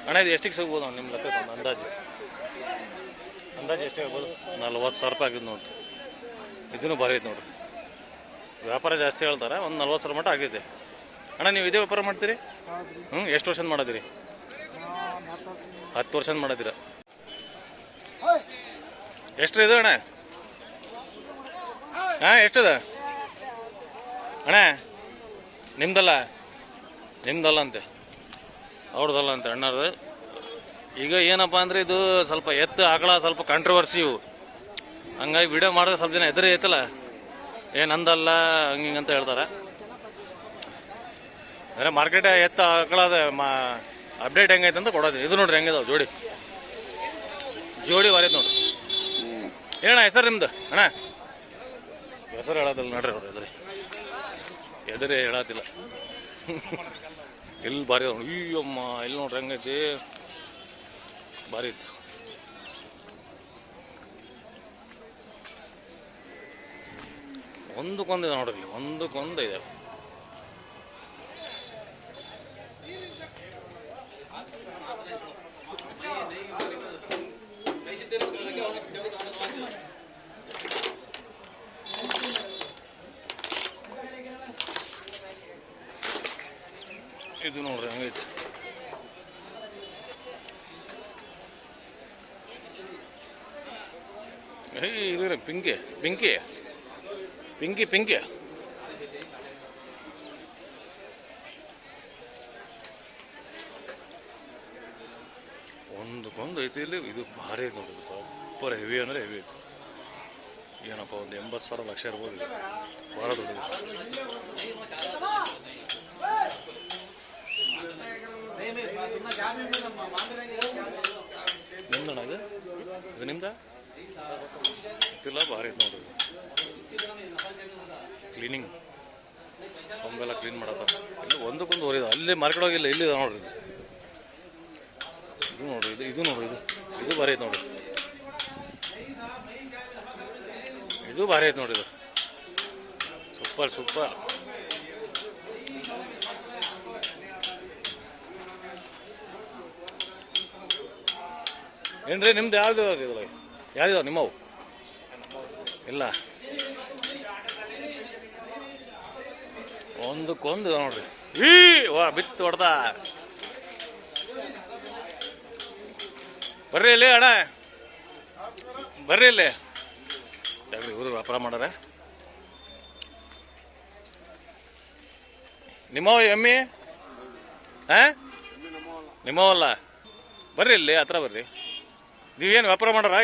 ಅಣ್ಣ ಇದು ಎಷ್ಟಿಗೆ ಸಿಗ್ಬೋದು ನಿಮ್ಮ ಲೆಕ್ಕ ಅಂದಾಜು ಅಂದಾಜು ಎಷ್ಟು ಹೇಳ್ಬೋದು? 40,000 ರೂಪಾಯಿ ಆಗಿದ್ದು ನೋಡ್ರಿ. ಇದನ್ನು ಭಾರಿ ಐತೆ ನೋಡ್ರಿ. ವ್ಯಾಪಾರ ಜಾಸ್ತಿ ಹೇಳ್ತಾರೆ, ಒಂದು 40,000 ಮಟ್ಟ ಆಗೈತೆ. ಅಣ್ಣ ನೀವು ಇದೇ ವ್ಯಾಪಾರ ಮಾಡ್ತೀರಿ? ಎಷ್ಟು ವರ್ಷದ ಮಾಡಿದಿರಿ? 10 ವರ್ಷದ ಮಾಡಿದ್ದೀರ. ಎಷ್ಟು ಇದು ಅಣ್ಣ? ಎಷ್ಟದ ಅಣ್ಣ? ನಿಮ್ದಲ್ಲ ಅಂತೆ, ಅವ್ರದ್ದಲ್ಲ ಅಂತೆ ಅಣ್ಣವ್ರದ್ದು. ಈಗ ಏನಪ್ಪ ಅಂದರೆ ಇದು ಸ್ವಲ್ಪ ಎತ್ತು ಆಕಳ ಸ್ವಲ್ಪ ಕಾಂಟ್ರವರ್ಸಿ ಇವು, ಹಂಗಾಗಿ ವಿಡಿಯೋ ಮಾಡಿದ್ರೆ ಸ್ವಲ್ಪ ಜನ ಎದುರು ಐತಲ್ಲ, ನಂದಲ್ಲ ಹಂಗಿಂಗಂತ ಹೇಳ್ತಾರೆ. ಅಂದರೆ ಮಾರ್ಕೆಟ್ ಎತ್ತ ಆಕಳದ ಅಪ್ಡೇಟ್ ಹೆಂಗೈತೆ ಅಂತ ಕೊಡೋದು. ಇದು ನೋಡ್ರಿ ಹೆಂಗಿದಾವೆ ಜೋಡಿ ವಾರೈತೆ ನೋಡ್ರಿ. ಏನಣ್ಣ ಹೆಸರು ನಿಮ್ದು? ಅಣ್ಣ ಹೆಸರು ಹೇಳೋದಿಲ್ಲ ನೋಡ್ರಿ, ಅವ್ರು ಎದುರೇ ಹೇಳತ್ತಿಲ್ಲ. ಎಲ್ಲಿ ಭಾರಿ ನೋಡಿ, ಅಯ್ಯಮ್ಮ ಎಲ್ಲಿ ನೋಡ್ರಿ ಹೆಂಗೈತಿ, ಭಾರಿ ಇತ್ತು. ಒಂದಕ್ಕೊಂದಿದೆ ನೋಡ್ರಿ, ಇಲ್ಲಿ ಒಂದಕ್ಕೊಂದು ಇದೆ. ಇದು ನೋಡ್ರಿ ಹಂಗೈತಿ. ಇದು ಪಿಂಕಿ ಒಂದಕ್ಕೊಂದು ಐತಿ ಇಲ್ಲಿ. ಇದು ಭಾರಿ ಐತಿ ನೋಡ್ರಿ, ಸೂಪರ್ ಹೆವಿ ಅಂದ್ರೆ ಹೆವಿ ಐತಿ. ಏನಪ್ಪ ಒಂದು 80,000 ಲಕ್ಷ ಇರ್ಬೋದು. ಇದು ಭಾಳ ದೊಡ್ಡದು. ನಿಮ್ದಣ್ಣ ಇದು ನಿಮ್ದ ಗೊತ್ತಿಲ್ಲ, ಭಾರಿ ಐತಿ ನೋಡ್ರಿ. ಕ್ಲೀನಿಂಗ್ ಕೊಂಬೆಲ್ಲ ಕ್ಲೀನ್ ಮಾಡತ್ತ. ಇಲ್ಲಿ ಒಂದಕ್ಕೊಂದು ಹೊರಿದ, ಅಲ್ಲಿ ಮಾರ್ಕೆಟ್ ಹೋಗಿಲ್ಲ, ಇಲ್ಲಿದೆ ನೋಡ್ರಿ. ಇದು ನೋಡ್ರಿ, ಇದು ನೋಡ್ರಿ, ಇದು ಭಾರಿ ಐತಿ ನೋಡ್ರಿ. ಇದು ಭಾರಿ ಐತಿ ನೋಡ್ರಿ. ಇದು ಸೂಪರ್. ಏನ್ರಿ ನಿಮ್ದು ಯಾವ್ದು ಯಾವ್ದಿದಾವ ನಿಮ್ಮವು? ಇಲ್ಲ, ಒಂದಕ್ಕೊಂದು ನೋಡ್ರಿ. ಬಿತ್ತು ಹೊಡ್ದ. ಬರ್ರಿ ಇಲ್ಲಿ ಅಣ್ಣ, ಬರ್ರಿ ಇಲ್ಲಿ. ಇವರು ವ್ಯಾಪಾರ ಮಾಡಾರ. ನಿಮ್ಮವ ಎಮ್ಮಿ? ನಿಮ್ಮವಲ್ಲ, ಬರ್ರಿ ಇಲ್ಲಿ ಹತ್ರ ಬರ್ರಿ. ನೀವೇನು ವ್ಯಾಪಾರ ಮಾಡಾರ?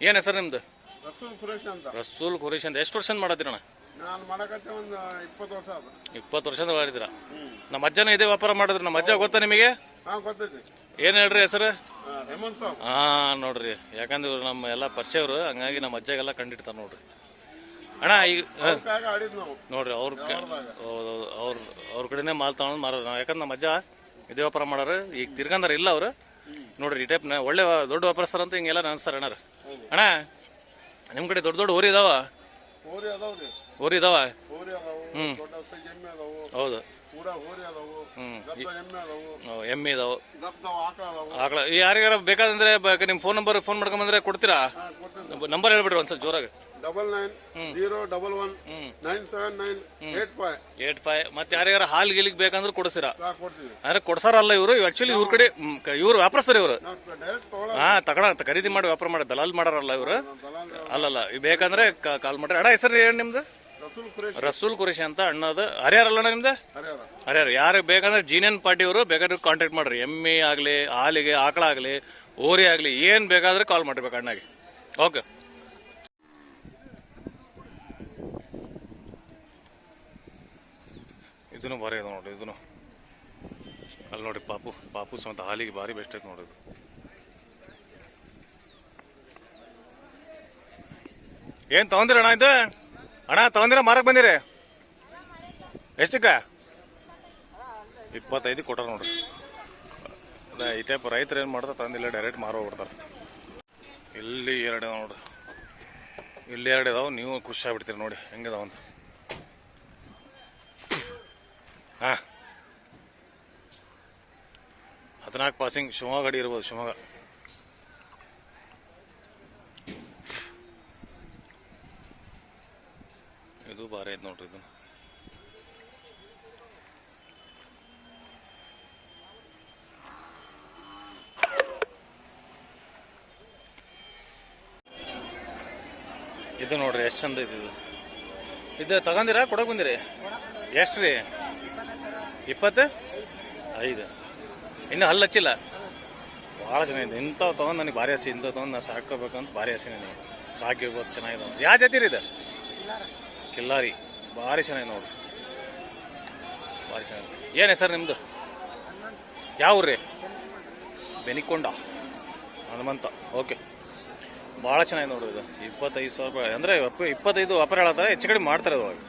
ಏನು ಹೆಸರು ನಿಮ್ದು? ರಸೂಲ್ ಖುರೇಶ್ ಅಂತ. ಎಷ್ಟು ವರ್ಷದಿಂದ ಮಾಡತ್ತೀರಣ್ಣ? 20 ವರ್ಷದಿಂದ ಮಾಡಿದಿರ. ನಮ್ಮ ಅಜ್ಜನ ಇದೇ ವ್ಯಾಪಾರ ಮಾಡಿದ್ರು. ನಮ್ಮ ಅಜ್ಜ ಗೊತ್ತಾ ನಿಮಗೆ? ಏನ್ ಹೇಳ್ರಿ ಹೆಸರು? ನೋಡ್ರಿ, ಯಾಕಂದ್ರೆ ಇವ್ರು ನಮ್ಮ ಎಲ್ಲ ಪರಿಚಯವ್ರು, ಹಂಗಾಗಿ ನಮ್ಮ ಅಜ್ಜಗೆಲ್ಲ ಕಂಡಿಡ್ತಾರ ನೋಡ್ರಿ. ಅಣ್ಣ ಈಗ ನೋಡ್ರಿ ಅವ್ರ ಕಡೆನೇ ಮಾಲ್ ತಗೊಂಡ್ ಮಾರೋದು ನಾವು. ಯಾಕಂದ್ರೆ ನಮ್ಮ ಅಜ್ಜ ಇದೇ ವ್ಯಾಪಾರ ಮಾಡಾರ. ಈಗ ತಿರ್ಗಂದಾರ ಇಲ್ಲ ಅವ್ರು. ನೋಡ್ರಿ ಈ ಟೈಪ್ ಒಳ್ಳೆ ದೊಡ್ಡ ವ್ಯಾಪಾರಸ್ಥರ ಅಂತ ಹಿಂಗೆಲ್ಲ ಅನ್ಸ್ತಾರ ಅಣ್ಣ. ಅಣ್ಣ ನಿಮ್ ಕಡೆ ದೊಡ್ಡ ಊರಿ ಇದಾವ? ಊರಿ ಇದಾವ? ಹೌದು. ಎಮ್ಮೆ ಇದಾವ, ಆಕಳ. ಯಾರಿಗಾರ ಬೇಕಾದಂದ್ರೆ ನಿಮ್ ಫೋನ್ ನಂಬರ್ ಫೋನ್ ಮಾಡ್ಕೊಂಬಂದ್ರೆ ಕೊಡ್ತೀರಾ? ನಂಬರ್ ಹೇಳ್ಬಿಡ್ರಿ ಒಂದ್ಸಲ ಜೋರಾಗ. 999011979885. ಮತ್ತೆ ಯಾರ್ಯಾರ ಹಾಲ್ ಗಿಲಿಗ್ ಬೇಕಂದ್ರೆ ಕೊಡ್ಸಿರಾ? ಅಂದ್ರೆ ಕೊಡ್ಸಾರಲ್ಲ ಇವರು. ಆಕ್ಚುಲಿ ಇವ್ರ ಕಡೆ ಇವ್ರು ವ್ಯಾಪಾರಸ್ಥರು ಇವರು. ಖರೀದಿ ಮಾಡಿ ವ್ಯಾಪಾರ ಮಾಡಿ ದಲಾಲ್ ಮಾಡಾರಲ್ಲ ಇವರು. ಅಲ್ಲಲ್ಲ, ಬೇಕಂದ್ರೆ ಕಾಲ್ ಮಾಡ್ರಿ. ಅಣ್ಣ ಹೆಸರು ಏನ್ ನಿಮ್ದು? ರಸೂಲ್ ಖುರೇಶ್ ಅಂತ ಅಣ್ಣದ. ಹರಿಯಾರಲ್ಲ ನಿಮ್ದು? ಹರಿಯಾರ. ಯಾರು ಬೇಕಂದ್ರೆ ಜೀನಿಯನ್ ಪಾರ್ಟಿ ಅವರು ಬೇಕಾದ್ರೆ ಕಾಂಟ್ಯಾಕ್ಟ್ ಮಾಡ್ರಿ. ಎಮ್ಮೆ ಆಗ್ಲಿ, ಹಾಲಿಗೆ, ಆಕಳ ಆಗ್ಲಿ, ಓರಿ ಆಗ್ಲಿ, ಏನ್ ಬೇಕಾದ್ರೆ ಕಾಲ್ ಮಾಡಿರ್ಬೇಕು ಅಣ್ಣಗೆ. ಓಕೆ. ಇದನ್ನು ಭಾರಿ ಇದೆ ನೋಡ್ರಿ. ಇದನ್ನು ಅಲ್ಲಿ ನೋಡಿ, ಪಾಪು ಸಮೇತ ಹಾಲಿಗೆ ಭಾರಿ ಬೆಸ್ಟ್ ಐತೆ ನೋಡ್ರಿ. ಏನ್ ತಗೊಂದಿರ ಅಣ್ಣ ಇದು? ಅಣ್ಣ ತಗೊಂದಿರ ಮಾರಕ್ ಬಂದಿರಿ? ಎಷ್ಟಕ್ಕ? 25 ಕೊಟ್ಟಾರ ನೋಡ್ರಿ. ಈ ಟೈಪ್ ರೈತರು ಏನ್ ಮಾಡ್ತಾರೆ, ತಂದಿಲ್ಲ ಡೈರೆಕ್ಟ್ ಮಾರೋಗ್ಬಿಡ್ತಾರ. ಇಲ್ಲಿ 2 ಇದಾವ ನೋಡ್ರಿ, ಇಲ್ಲಿ 2 ಇದಾವ. ನೀವು ಖುಷಿ ಆಗ್ಬಿಡ್ತೀರಿ ನೋಡಿ ಹೆಂಗಿದಾವ ಅಂತ. 14 ಪಾಸಿಂಗ್ ಶಿವಮೊಗ್ಗ ಗಾಡಿ ಇರ್ಬೋದು. ಶಿವಮೊಗ್ಗ ಇದು ಭಾರಿ ಐತೆ ನೋಡ್ರಿ ಇದು. ಇದು ನೋಡ್ರಿ ಎಷ್ಟು ಚಂದ ಐತಿ ಇದು. ಇದು ತಗೊಂಡಿರಾ ಕೊಡಕ್ ಬಂದಿರಿ? ಎಷ್ಟು ರೀ? 25 ಇನ್ನು ಹಲ್ಲು ಹಚ್ಚಿಲ್ಲ. ಭಾಳ ಚೆನ್ನಾಗಿದೆ. ಇಂಥವು ತೊಗೊಂಡು ನನಗೆ ಭಾರಿ ಆಸೆ. ಇಂಥವು ತೊಗೊಂಡು ನಾನು ಸಾಕೋಬೇಕಂತ ಭಾರಿ ಆಸೆ ನನಗೆ. ಸಾಕಿರ್ಬೋದು, ಚೆನ್ನಾಗಿದೆ. ಯಾವ ಜಾತಿ ರೀ ಇದು? ಕಿಲ್ಲಾರಿ. ಭಾರಿ ಚೆನ್ನಾಗಿದೆ ನೋಡ್ರಿ, ಭಾರಿ ಚೆನ್ನಾಗಿದೆ. ಏನು ಹೆಸರು ನಿಮ್ಮದು? ಯಾವ ಊರು ರೀ? ಬೆನಿಕೊಂಡ ಹನುಮಂತ. ಓಕೆ, ಭಾಳ ಚೆನ್ನಾಗಿದೆ ನೋಡ್ರಿ ಇದು. 25,000 ರೂಪಾಯಿ ಅಂದರೆ 25 ವ್ಯಾಪಾರ ಹೇಳತ್ತಾರೆ. ಹೆಚ್ಚು ಕಡಿಮೆ ಮಾಡ್ತಾರೆ ಅದ್ರೊಳಗೆ.